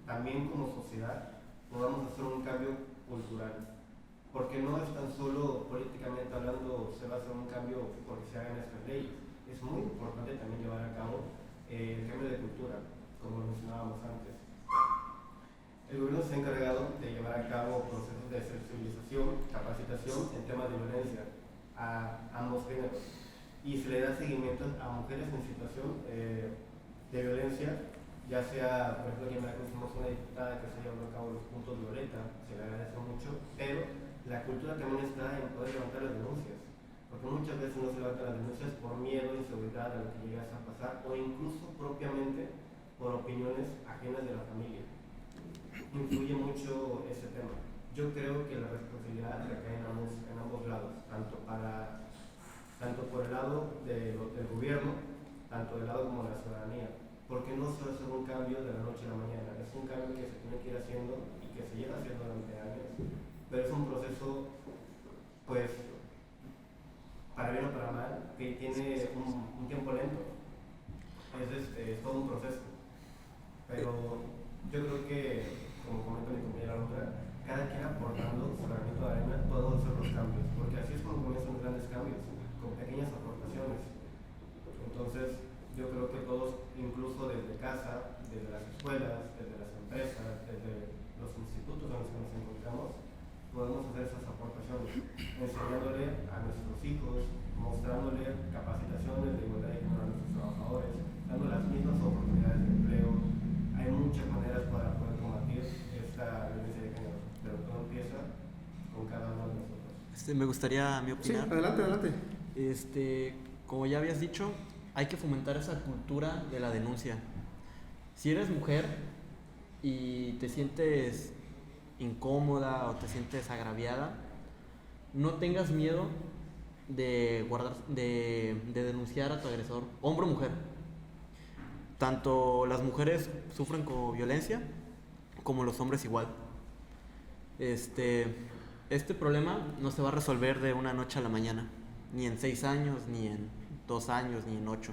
también como sociedad podamos hacer un cambio cultural. Porque no es tan solo políticamente hablando se va a hacer un cambio porque se hagan estas leyes. Es muy importante también llevar a cabo el cambio de cultura, como lo mencionábamos antes. El gobierno se ha encargado de llevar a cabo procesos de sensibilización, capacitación en temas de violencia a ambos géneros y se le da seguimiento a mujeres en situación de violencia, ya sea, por ejemplo, aquí en Veracruz tenemos una diputada que se llevó a cabo los puntos violeta, se le agradece mucho, pero la cultura también está en poder levantar las denuncias, porque muchas veces no se levantan las denuncias por miedo, inseguridad a lo que llegas a pasar o incluso propiamente por opiniones ajenas de la familia. Influye mucho ese tema. Yo creo que la responsabilidad recae en ambos lados, tanto por el lado del gobierno, tanto del lado como de la ciudadanía, porque no se va a hacer un cambio de la noche a la mañana, es un cambio que se tiene que ir haciendo y que se lleva haciendo durante años, pero es un proceso, pues, para bien o para mal, que tiene un tiempo lento, es todo un proceso, pero yo creo que, como comenta mi compañera Laura, cada quien aportando su granito de arena podemos hacer los cambios, porque así es como comienzan los grandes cambios, con pequeñas aportaciones. Entonces, yo creo que todos, incluso desde casa, desde las escuelas, desde las empresas, desde los institutos en los que nos encontramos, podemos hacer esas aportaciones, enseñándole a nuestros hijos, mostrándole capacitaciones de igualdad de género a nuestros trabajadores, dando las mismas oportunidades de empleo. Hay muchas maneras para poder combatir esta violencia de género, pero todo empieza con cada uno de nosotros. Me gustaría mi Sí, opinar. adelante. Como ya habías dicho, hay que fomentar esa cultura de la denuncia. Si eres mujer y te sientes incómoda o te sientes agraviada, no tengas miedo de denunciar a tu agresor, hombre o mujer. Tanto las mujeres sufren con violencia como los hombres igual. Este problema no se va a resolver de una noche a la mañana, ni en 6 años, ni en 2 años, ni en 8.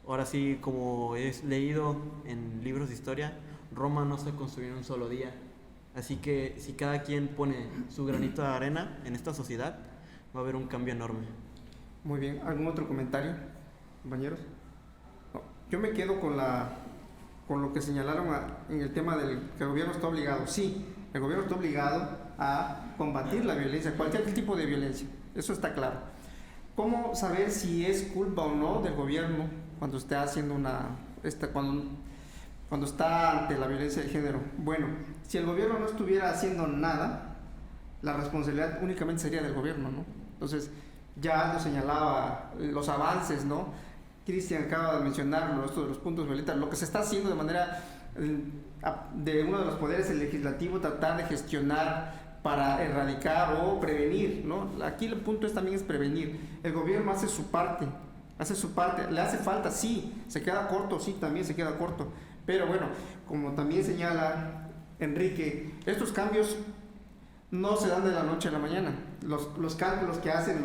Ahora sí, como he leído en libros de historia, Roma no se construyó en un solo día. Así que si cada quien pone su granito de arena en esta sociedad, va a haber un cambio enorme. Muy bien, ¿algún otro comentario, compañeros? No, yo me quedo con lo que señalaron en el tema del que el gobierno está obligado. Sí, el gobierno está obligado a combatir la violencia, cualquier tipo de violencia, eso está claro. ¿Cómo saber si es culpa o no del gobierno cuando está haciendo cuando está ante la violencia de género? Bueno, si el gobierno no estuviera haciendo nada, la responsabilidad únicamente sería del gobierno, ¿no? Entonces, ya nos señalaba los avances, ¿no? Cristian acaba de mencionarlo, esto de los puntos violetas, lo que se está haciendo de manera de uno de los poderes, el legislativo, tratar de gestionar para erradicar o prevenir, ¿no? Aquí el punto también es prevenir. El gobierno hace su parte, le hace falta, sí, se queda corto, sí, también se queda corto, pero bueno, como también señala Enrique, estos cambios no se dan de la noche a la mañana. Los cálculos que hacen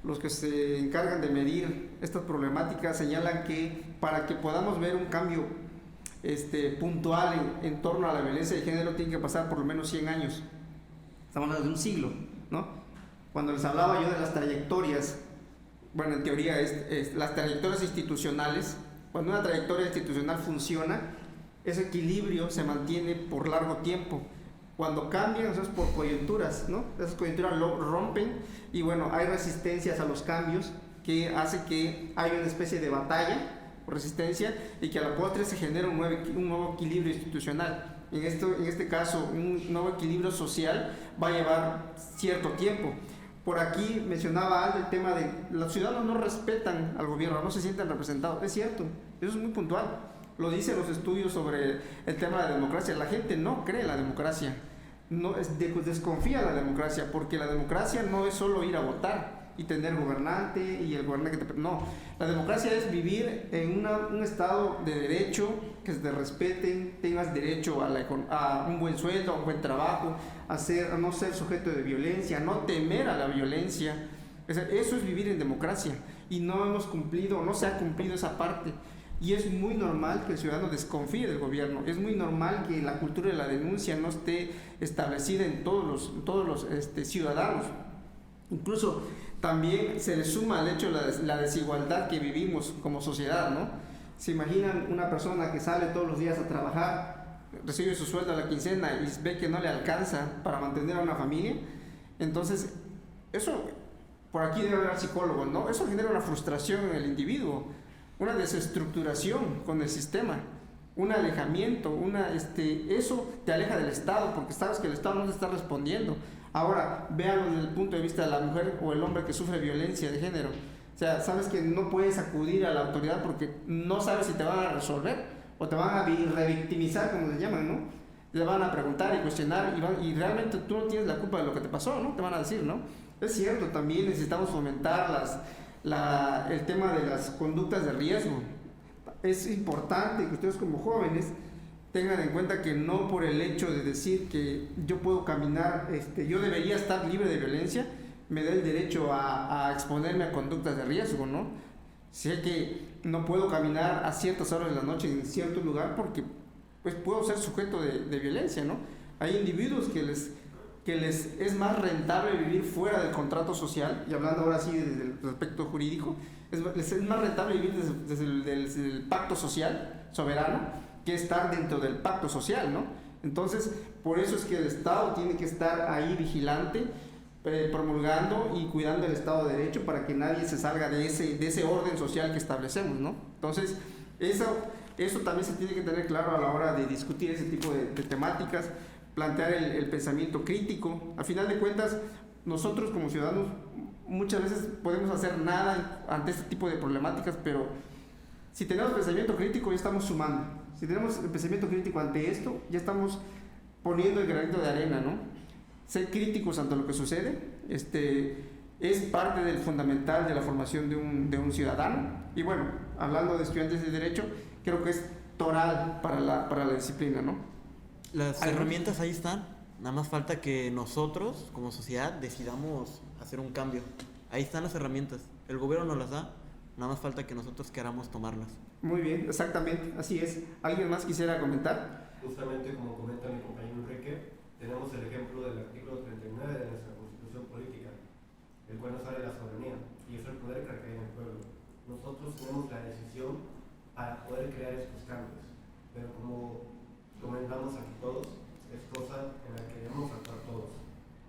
los que se encargan de medir estas problemáticas señalan que para que podamos ver un cambio puntual en torno a la violencia de género tiene que pasar por lo menos 100 años. estamos hablando de un siglo, ¿no? Cuando les hablaba yo de las trayectorias, bueno, en teoría las trayectorias institucionales, cuando una trayectoria institucional funciona, ese equilibrio se mantiene por largo tiempo. Cuando cambian, eso es por coyunturas, ¿no? Esas coyunturas lo rompen y bueno, hay resistencias a los cambios que hace que haya una especie de batalla o resistencia y que a la postre se genere un nuevo equilibrio institucional. En este caso, un nuevo equilibrio social va a llevar cierto tiempo. Por aquí mencionaba Aldo el tema de los ciudadanos no respetan al gobierno, no se sienten representados. Es cierto, eso es muy puntual. Lo dicen los estudios sobre el tema de la democracia. La gente no cree en la democracia, desconfía de la democracia, porque la democracia no es solo ir a votar y tener gobernante y el gobernante que te... No, la democracia es vivir en un estado de derecho, que se te respeten, tengas derecho a un buen sueldo, a un buen trabajo, a no ser sujeto de violencia, a no temer a la violencia. Eso es vivir en democracia y no hemos cumplido, no se ha cumplido esa parte. Y es muy normal que el ciudadano desconfíe del gobierno, es muy normal que la cultura de la denuncia no esté establecida en todos los ciudadanos. Incluso también se le suma al hecho la desigualdad que vivimos como sociedad, ¿no? Se imaginan una persona que sale todos los días a trabajar, recibe su sueldo a la quincena y ve que no le alcanza para mantener a una familia. Entonces, eso, por aquí debe haber psicólogos, ¿no? Eso genera una frustración en el individuo, una desestructuración con el sistema, un alejamiento, eso te aleja del Estado porque sabes que el Estado no te está respondiendo. Ahora, véanlo desde el punto de vista de la mujer o el hombre que sufre violencia de género. O sea, sabes que no puedes acudir a la autoridad porque no sabes si te van a resolver o te van a revictimizar, como se llaman, ¿no? Te van a preguntar y cuestionar y realmente tú no tienes la culpa de lo que te pasó, ¿no? Te van a decir, ¿no? Es cierto, también necesitamos fomentar el tema de las conductas de riesgo. Es importante que ustedes como jóvenes tengan en cuenta que no por el hecho de decir que yo puedo caminar, yo debería estar libre de violencia, me da el derecho a exponerme a conductas de riesgo, ¿no? Sé que no puedo caminar a ciertas horas de la noche en cierto lugar porque pues puedo ser sujeto de violencia, ¿no? Hay individuos que les es más rentable vivir fuera del contrato social, y hablando ahora sí desde el aspecto jurídico, les es más rentable vivir desde el pacto social soberano que estar dentro del pacto social, ¿no? Entonces, por eso es que el Estado tiene que estar ahí vigilante, promulgando y cuidando el Estado de Derecho para que nadie se salga de ese orden social que establecemos, ¿no? Entonces, eso también se tiene que tener claro a la hora de discutir ese tipo de temáticas, plantear el pensamiento crítico. Al final de cuentas, nosotros como ciudadanos muchas veces podemos hacer nada ante este tipo de problemáticas, pero si tenemos pensamiento crítico ya estamos sumando. Si tenemos el pensamiento crítico ante esto, ya estamos poniendo el granito de arena, ¿no? Ser críticos ante lo que sucede, es parte del fundamental de la formación de un ciudadano. Y bueno, hablando de estudiantes de Derecho, creo que es toral para la disciplina, ¿no? Las herramientas ahí están, nada más falta que nosotros, como sociedad, decidamos hacer un cambio. Ahí están las herramientas, el gobierno nos las da, nada más falta que nosotros queramos tomarlas. Muy bien, exactamente, así es. ¿Alguien más quisiera comentar? Justamente como comenta mi compañero Enrique, tenemos el ejemplo del artículo 39 de nuestra Constitución Política, el cual nos habla de la soberanía, y es el poder que recae en el pueblo. Nosotros tenemos la decisión para poder crear estos cambios, pero como comentamos aquí todos, es cosa en la que debemos actuar todos,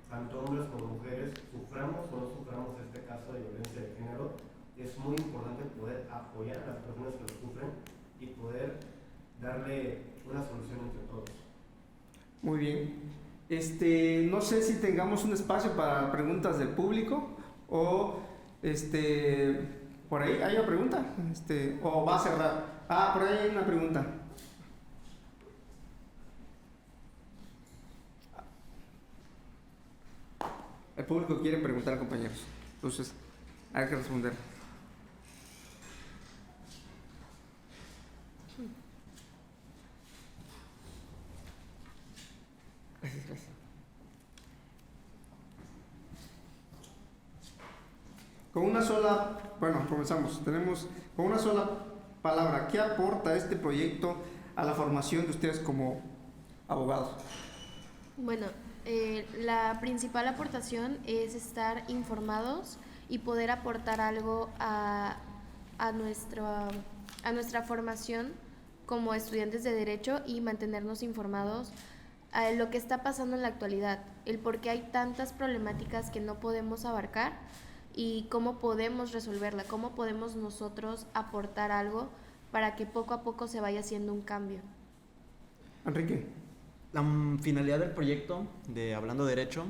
tanto hombres como mujeres, suframos o no suframos este caso de violencia de género. Es muy importante poder apoyar a las personas que lo sufren y poder darle una solución entre todos. Muy bien. No sé si tengamos un espacio para preguntas del público o por ahí hay una pregunta, o va a cerrar. Por ahí hay una pregunta. El público quiere preguntar, compañeros. Entonces, hay que responder. Gracias. Con una sola, comenzamos. Tenemos con una sola palabra, ¿qué aporta este proyecto a la formación de ustedes como abogados? Bueno, La principal aportación es estar informados y poder aportar algo a nuestra formación como estudiantes de Derecho y mantenernos informados a lo que está pasando en la actualidad, el por qué hay tantas problemáticas que no podemos abarcar y cómo podemos resolverla, cómo podemos nosotros aportar algo para que poco a poco se vaya haciendo un cambio. Enrique. La finalidad del proyecto de Hablando Derecho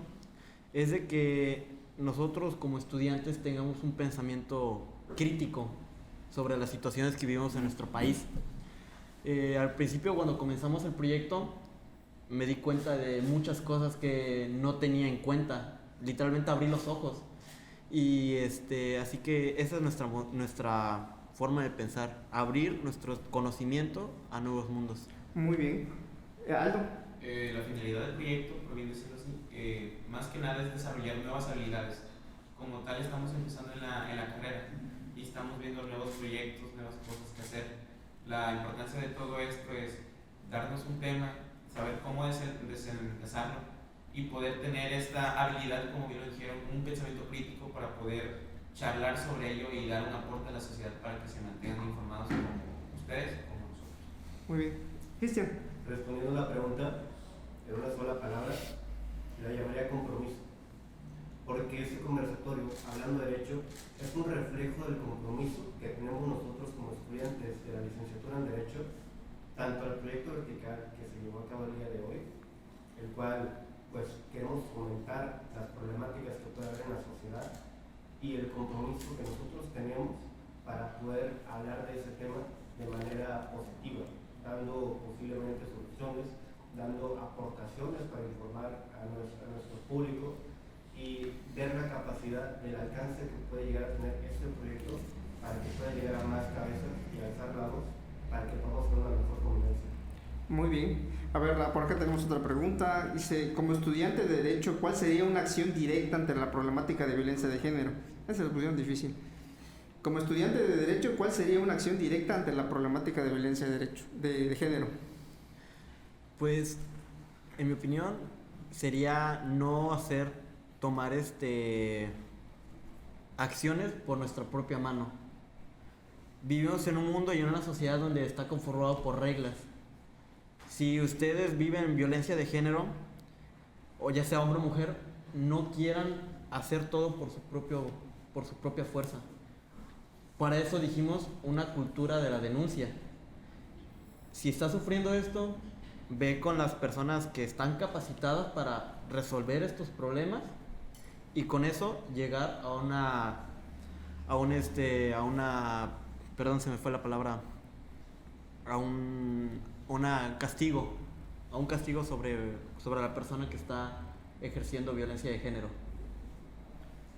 es de que nosotros como estudiantes tengamos un pensamiento crítico sobre las situaciones que vivimos en nuestro país. Al principio, cuando comenzamos el proyecto, me di cuenta de muchas cosas que no tenía en cuenta. Literalmente abrí los ojos. Y así que esa es nuestra forma de pensar, abrir nuestro conocimiento a nuevos mundos. Muy bien. Aldo. La finalidad del proyecto, por bien decirlo así, más que nada es desarrollar nuevas habilidades. Como tal, estamos empezando en la carrera y estamos viendo nuevos proyectos, nuevas cosas que hacer. La importancia de todo esto es darnos un tema, saber cómo desenlazarlo y poder tener esta habilidad, como bien lo dijeron, un pensamiento crítico para poder charlar sobre ello y dar un aporte a la sociedad para que se mantengan informados como ustedes o como nosotros. Muy bien. Cristian. Respondiendo a la pregunta, en una sola palabra, la llamaría compromiso. Porque este conversatorio, Hablando Derecho, es un reflejo del compromiso que tenemos nosotros como estudiantes de la licenciatura en Derecho, tanto al proyecto vertical que se llevó a cabo el día de hoy, el cual pues queremos fomentar las problemáticas que puede haber en la sociedad, y el compromiso que nosotros tenemos para poder hablar de ese tema de manera positiva, dando posiblemente soluciones, dando aportaciones para informar a nuestro público y ver la capacidad del alcance que puede llegar a tener este proyecto para que pueda llegar a más cabezas y alzar la voz para que podamos tener una mejor convivencia. Muy bien. A ver, por acá tenemos otra pregunta. Dice, como estudiante de Derecho, ¿cuál sería una acción directa ante la problemática de violencia de género? Esa es la posición difícil. Como estudiante de Derecho, ¿cuál sería una acción directa ante la problemática de violencia de género? Pues, en mi opinión, sería no tomar acciones por nuestra propia mano. Vivimos en un mundo y en una sociedad donde está conformado por reglas. Si ustedes viven violencia de género, o ya sea hombre o mujer, no quieran hacer todo por su propia fuerza. Para eso dijimos una cultura de la denuncia. Si estás sufriendo esto, ve con las personas que están capacitadas para resolver estos problemas y con eso llegar a un castigo sobre la persona que está ejerciendo violencia de género.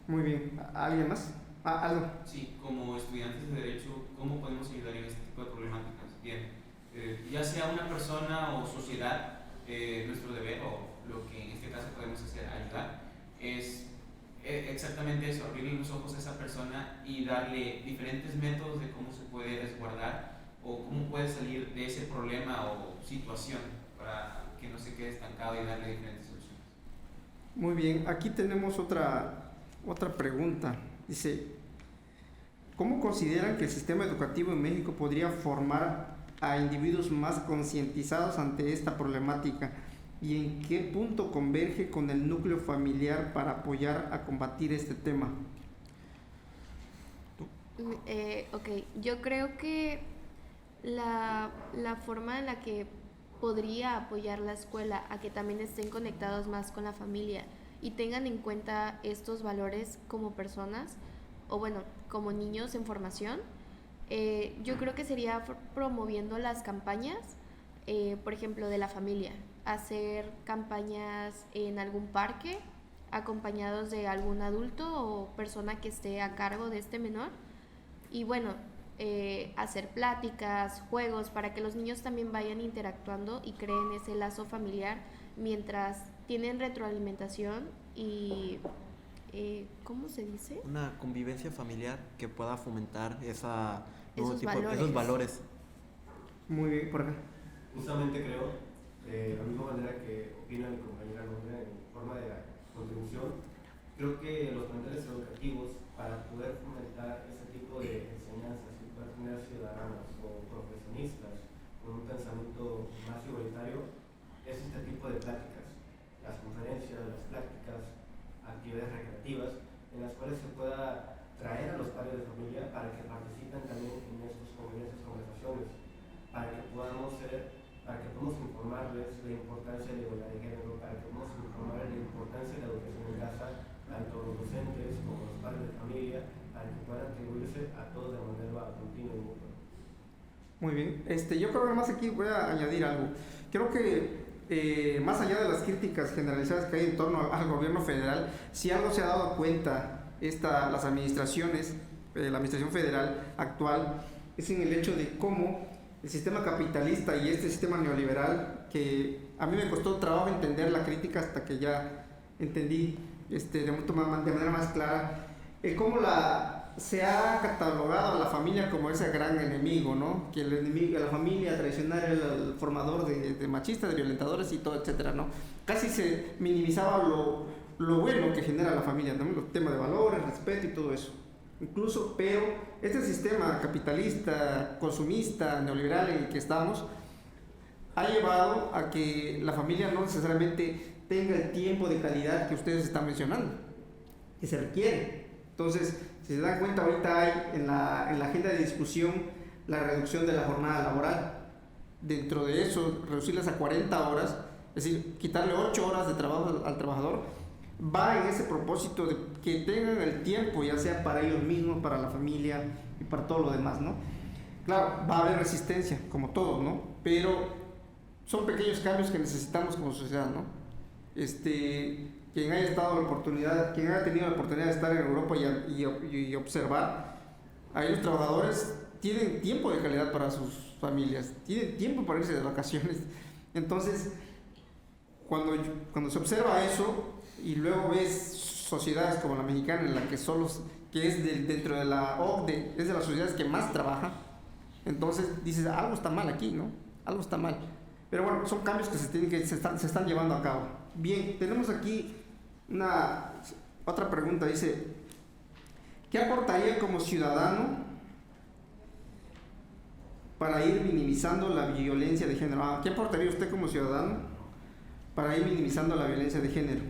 Muy bien. ¿Alguien más? Aldo. Sí, como estudiantes de Derecho, ¿cómo podemos ayudar en este tipo de problemáticas? Bien, ya sea una persona o sociedad, nuestro deber o lo que en este caso podemos hacer, ayudar, es exactamente eso, abrirle los ojos a esa persona y darle diferentes métodos de cómo se puede resguardar o cómo puede salir de ese problema o situación para que no se quede estancado y darle diferentes soluciones. Muy bien, aquí tenemos otra pregunta. Dice, ¿cómo consideran que el sistema educativo en México podría formar a individuos más concientizados ante esta problemática? ¿Y en qué punto converge con el núcleo familiar para apoyar a combatir este tema? Yo creo que la forma en la que podría apoyar la escuela a que también estén conectados más con la familia y tengan en cuenta estos valores como personas o bueno, como niños en formación, yo creo que sería promoviendo las campañas, por ejemplo, de la familia, hacer campañas en algún parque acompañados de algún adulto o persona que esté a cargo de este menor y bueno, hacer pláticas, juegos para que los niños también vayan interactuando y creen ese lazo familiar mientras tienen retroalimentación y ¿cómo se dice? Una convivencia familiar que pueda fomentar esos valores. Muy bien, por acá. Justamente creo, de la misma manera manera que opina mi compañera Londra en forma de contribución. Creo que los planteles educativos, para poder fomentar ese tipo de enseñanzas y poder tener ciudadanos o profesionistas con un pensamiento más igualitario, es este tipo de pláticas, las conferencias, las prácticas, actividades recreativas, en las cuales se pueda traer a los padres de familia para que participen también en estas conversaciones, para que podamos informarles la importancia de la igualdad de género, para que podamos informarles la importancia de la educación en casa, tanto los docentes como los padres de familia, para que puedan atribuirse a todos de manera continua y mutua. Muy bien, yo creo que más aquí voy a añadir algo. Creo que más allá de las críticas generalizadas que hay en torno al gobierno federal, si algo se ha dado cuenta las administraciones, la administración federal actual, es en el hecho de cómo el sistema capitalista y este sistema neoliberal, que a mí me costó trabajo entender la crítica hasta que ya entendí de manera más clara, cómo se ha catalogado a la familia como ese gran enemigo, ¿no? Que el enemigo, la familia tradicional era el formador de machistas, de violentadores y todo, etcétera, ¿no? Casi se minimizaba lo bueno que genera la familia, ¿no? Los temas de valores, respeto y todo eso. Incluso, pero este sistema capitalista, consumista, neoliberal en el que estamos, ha llevado a que la familia no necesariamente tenga el tiempo de calidad que ustedes están mencionando, que se requiere. Entonces, si se dan cuenta, ahorita hay en la agenda de discusión la reducción de la jornada laboral. Dentro de eso, reducirlas a 40 horas, es decir, quitarle 8 horas de trabajo al trabajador, va en ese propósito de que tengan el tiempo, ya sea para ellos mismos, para la familia y para todo lo demás, ¿no? Claro, va a haber resistencia, como todo, ¿no? Pero son pequeños cambios que necesitamos como sociedad, ¿no? Quien haya tenido la oportunidad de estar en Europa y observar, ahí los trabajadores tienen tiempo de calidad para sus familias, tienen tiempo para irse de vacaciones. Entonces, cuando se observa eso y luego ves sociedades como la mexicana, en la que es dentro de la OCDE, es de las sociedades que más trabaja, entonces dices, algo está mal aquí, ¿no? Algo está mal. Pero bueno, son cambios que se están llevando a cabo. Bien, tenemos aquí otra pregunta, dice, ¿qué aportaría como ciudadano para ir minimizando la violencia de género? ¿Qué aportaría usted como ciudadano para ir minimizando la violencia de género?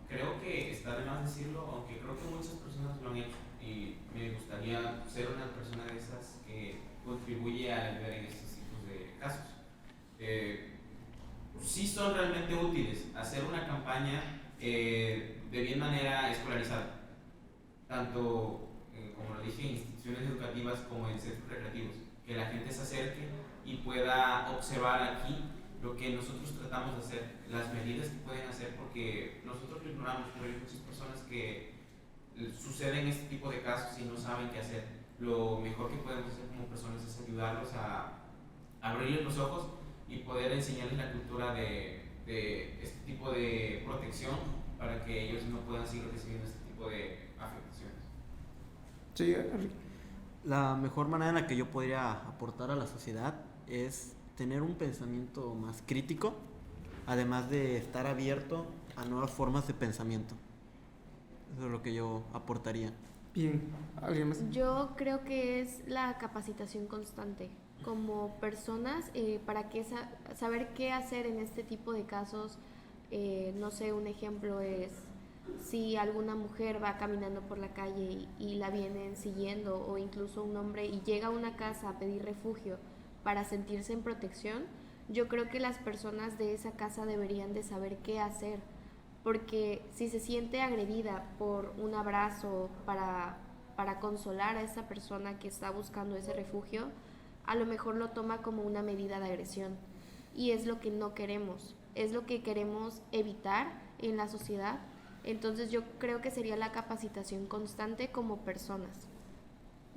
Creo que está de más decirlo, aunque creo que muchas personas lo han hecho y me gustaría ser una persona de esas que contribuye a ayudar en estos tipos de casos. Sí son realmente útiles hacer una campaña de bien manera escolarizada, tanto como lo dije, en instituciones educativas como en centros recreativos, que la gente se acerque y pueda observar aquí lo que nosotros tratamos de hacer, las medidas que pueden hacer, porque nosotros lo ignoramos, pero hay muchas personas que suceden este tipo de casos y no saben qué hacer. Lo mejor que podemos hacer como personas es ayudarlos a abrirles los ojos y poder enseñarles la cultura de este tipo de protección para que ellos no puedan seguir recibiendo este tipo de afectaciones. Sí, la mejor manera en la que yo podría aportar a la sociedad es tener un pensamiento más crítico, además de estar abierto a nuevas formas de pensamiento. Eso es lo que yo aportaría. Bien, ¿alguien más? Yo creo que es la capacitación constante como personas para saber qué hacer en este tipo de casos. No sé, un ejemplo es si alguna mujer va caminando por la calle y la vienen siguiendo, o incluso un hombre y llega a una casa a pedir refugio para sentirse en protección. Yo creo que las personas de esa casa deberían de saber qué hacer, porque si se siente agredida por un abrazo para consolar a esa persona que está buscando ese refugio, a lo mejor lo toma como una medida de agresión, y es lo que no queremos, es lo que queremos evitar en la sociedad. Entonces yo creo que sería la capacitación constante como personas.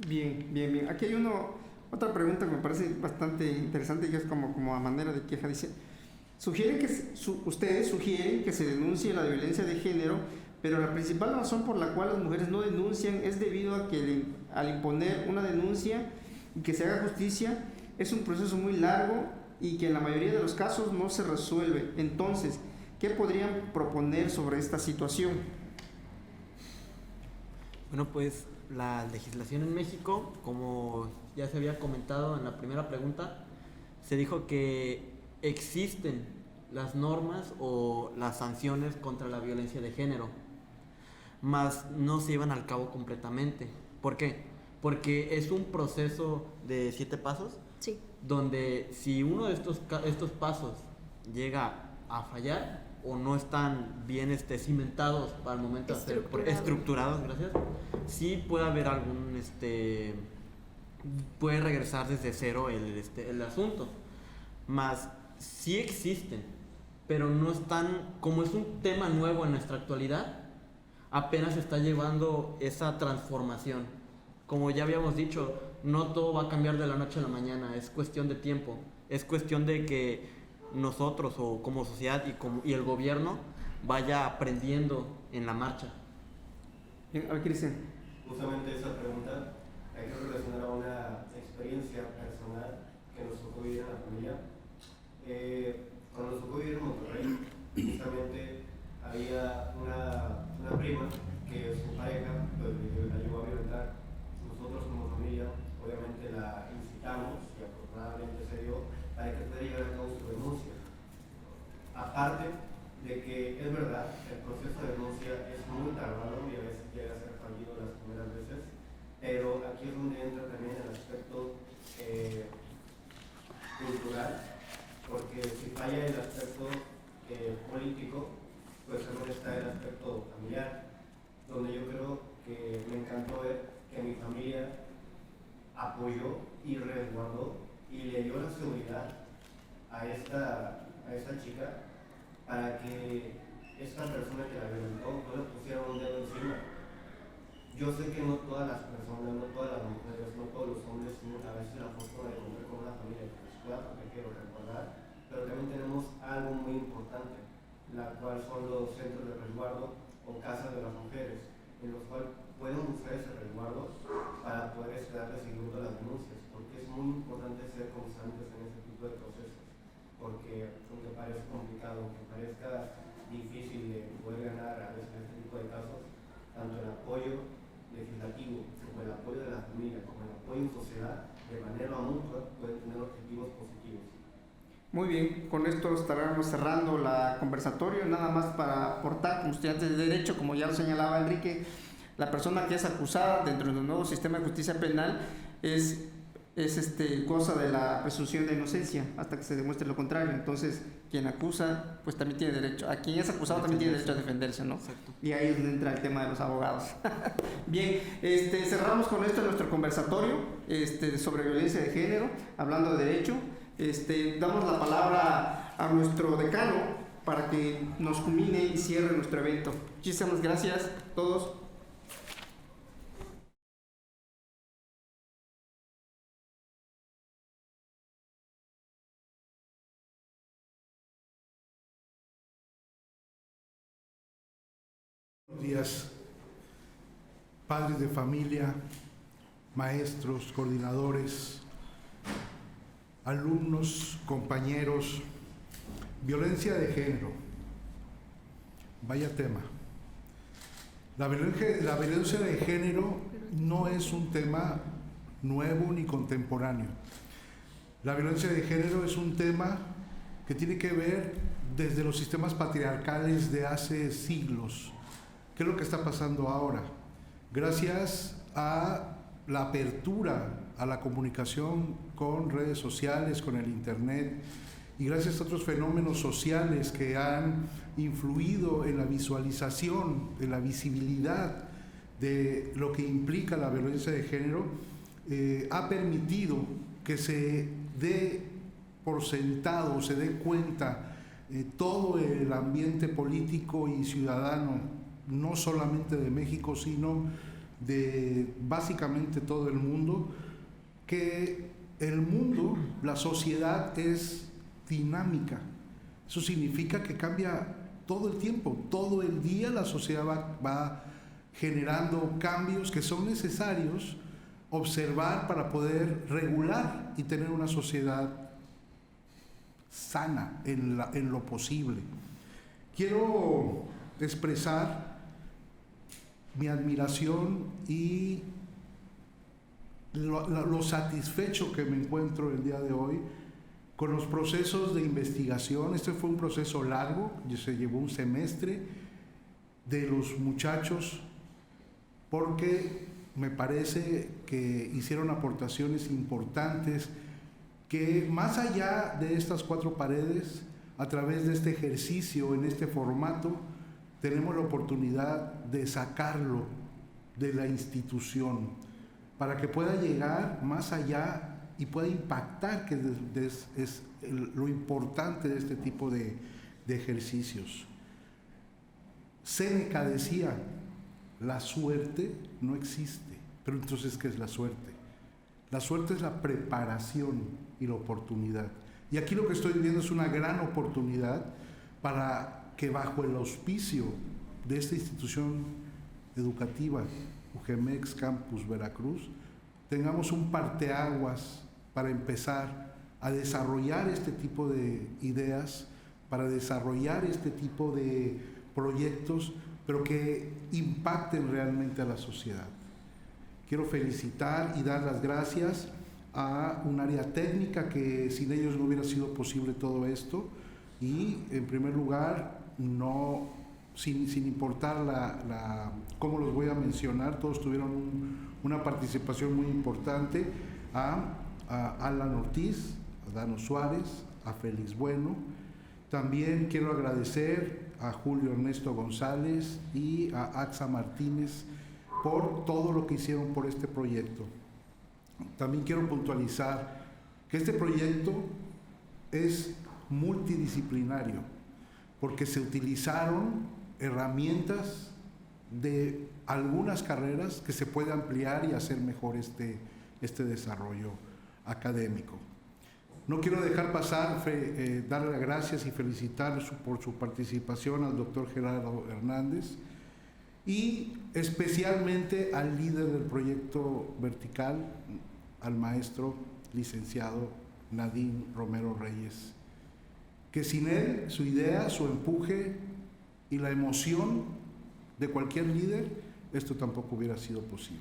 Bien. Aquí hay otra pregunta que me parece bastante interesante, que es como a manera de queja. Dice, ustedes sugieren que se denuncie la violencia de género, pero la principal razón por la cual las mujeres no denuncian es debido a que al imponer una denuncia y que se haga justicia es un proceso muy largo y que en la mayoría de los casos no se resuelve. Entonces, ¿qué podrían proponer sobre esta situación? Bueno, pues la legislación en México, como ya se había comentado en la primera pregunta, se dijo que existen las normas o las sanciones contra la violencia de género, mas no se llevan al cabo completamente. ¿Por qué? Porque es un proceso de 7 pasos, Sí. donde si uno de estos pasos llega a fallar o no están bien cimentados para el momento de hacer estructurados, gracias, sí puede haber algún puede regresar desde cero el asunto, más sí existen, pero no están, como es un tema nuevo en nuestra actualidad, apenas se está llevando esa transformación. Como ya habíamos dicho, no todo va a cambiar de la noche a la mañana, es cuestión de tiempo, es cuestión de que nosotros o como sociedad y el gobierno vaya aprendiendo en la marcha. A ver, Cristian. Justamente esa pregunta hay que relacionar a una experiencia personal que nos tocó vivir en la familia. Cuando nos tocó vivir en Monterrey, justamente había una prima que su pareja pues, la llevó a violentar. Nosotros como familia obviamente la incitamos y afortunadamente se dio para que pudiera llevar a cabo su denuncia. Aparte de que es verdad, el proceso de denuncia es muy tardado y a veces llega a ser fallido las primeras veces, pero aquí es donde entra también el aspecto cultural, porque si falla el aspecto político, pues también está el aspecto familiar, donde yo creo que me encantó ver que mi familia apoyó y resguardó y le dio la seguridad a esta chica para que esta persona que la violentó no le pusiera un dedo encima. Yo sé que no todas las personas, no todas las mujeres, no todos los hombres tienen a veces la fortuna de contar con una familia que les pueda proteger o resguardar, pero también tenemos algo muy importante, la cual son los centros de resguardo o casas de las mujeres, en los cuales pueden usar ese resguardo para poder darle seguimiento a las denuncias, porque es muy importante ser constantes en ese tipo de procesos, porque aunque parezca complicado, aunque parezca difícil de poder ganar a veces este tipo de casos, tanto el apoyo legislativo como el apoyo de la familia, como el apoyo en sociedad, de manera mutua pueden tener objetivos positivos. Muy bien, con esto estaremos cerrando la conversatorio, nada más para aportar como estudiantes de Derecho, como ya lo señalaba Enrique, la persona que es acusada dentro del nuevo sistema de justicia penal es cosa de la presunción de inocencia hasta que se demuestre lo contrario. Entonces, quien acusa, pues también tiene derecho, a quien es acusado también tiene derecho a defenderse, ¿no? Exacto. Y ahí es donde entra el tema de los abogados. Bien, cerramos con esto nuestro conversatorio sobre violencia de género, hablando de derecho. Damos la palabra a nuestro decano para que nos culmine y cierre nuestro evento. Muchísimas gracias a todos. Buenos días, padres de familia, maestros, coordinadores, alumnos, compañeros. Violencia de género, vaya tema. La violencia de género no es un tema nuevo ni contemporáneo. La violencia de género es un tema que tiene que ver desde los sistemas patriarcales de hace siglos. ¿Qué es lo que está pasando ahora? Gracias a la apertura a la comunicación con redes sociales, con el internet, y gracias a otros fenómenos sociales que han influido en la visualización, en la visibilidad de lo que implica la violencia de género, ha permitido que se dé por sentado, se dé cuenta todo el ambiente político y ciudadano, no solamente de México, sino de básicamente todo el mundo, que el mundo, la sociedad es dinámica. Eso significa que cambia todo el tiempo, todo el día la sociedad va generando cambios que son necesarios observar para poder regular y tener una sociedad sana en lo posible. Quiero expresar mi admiración y lo satisfecho que me encuentro el día de hoy con los procesos de investigación. Este fue un proceso largo, se llevó un semestre de los muchachos, porque me parece que hicieron aportaciones importantes que, más allá de estas 4 paredes, a través de este ejercicio en este formato, tenemos la oportunidad de sacarlo de la institución para que pueda llegar más allá y pueda impactar, que es lo importante de este tipo de ejercicios. Séneca decía: la suerte no existe. Pero entonces, ¿qué es la suerte? La suerte es la preparación y la oportunidad. Y aquí lo que estoy viendo es una gran oportunidad para que, bajo el auspicio de esta institución educativa, UGEMEX Campus Veracruz, tengamos un parteaguas para empezar a desarrollar este tipo de ideas, para desarrollar este tipo de proyectos, pero que impacten realmente a la sociedad. Quiero felicitar y dar las gracias a un área técnica que sin ellos no hubiera sido posible todo esto, y en primer lugar, sin importar cómo los voy a mencionar, todos tuvieron una participación muy importante, a Alan Ortiz, a Dano Suárez, a Félix Bueno. También quiero agradecer a Julio Ernesto González y a Axa Martínez por todo lo que hicieron por este proyecto. También quiero puntualizar que este proyecto es multidisciplinario, porque se utilizaron herramientas de algunas carreras que se puede ampliar y hacer mejor este desarrollo académico. No quiero dejar pasar, darle las gracias y felicitar por su participación al doctor Gerardo Hernández, y especialmente al líder del proyecto vertical, al maestro licenciado Nadine Romero Reyes, que sin él, su idea, su empuje y la emoción de cualquier líder, esto tampoco hubiera sido posible.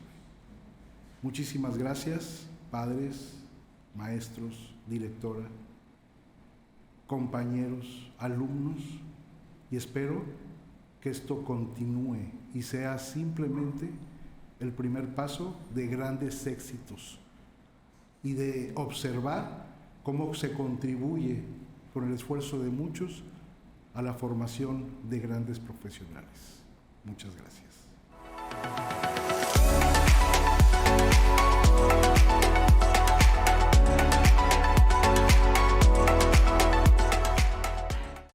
Muchísimas gracias, padres, maestros, directora, compañeros, alumnos, y espero que esto continúe y sea simplemente el primer paso de grandes éxitos y de observar cómo se contribuye con el esfuerzo de muchos a la formación de grandes profesionales. Muchas gracias.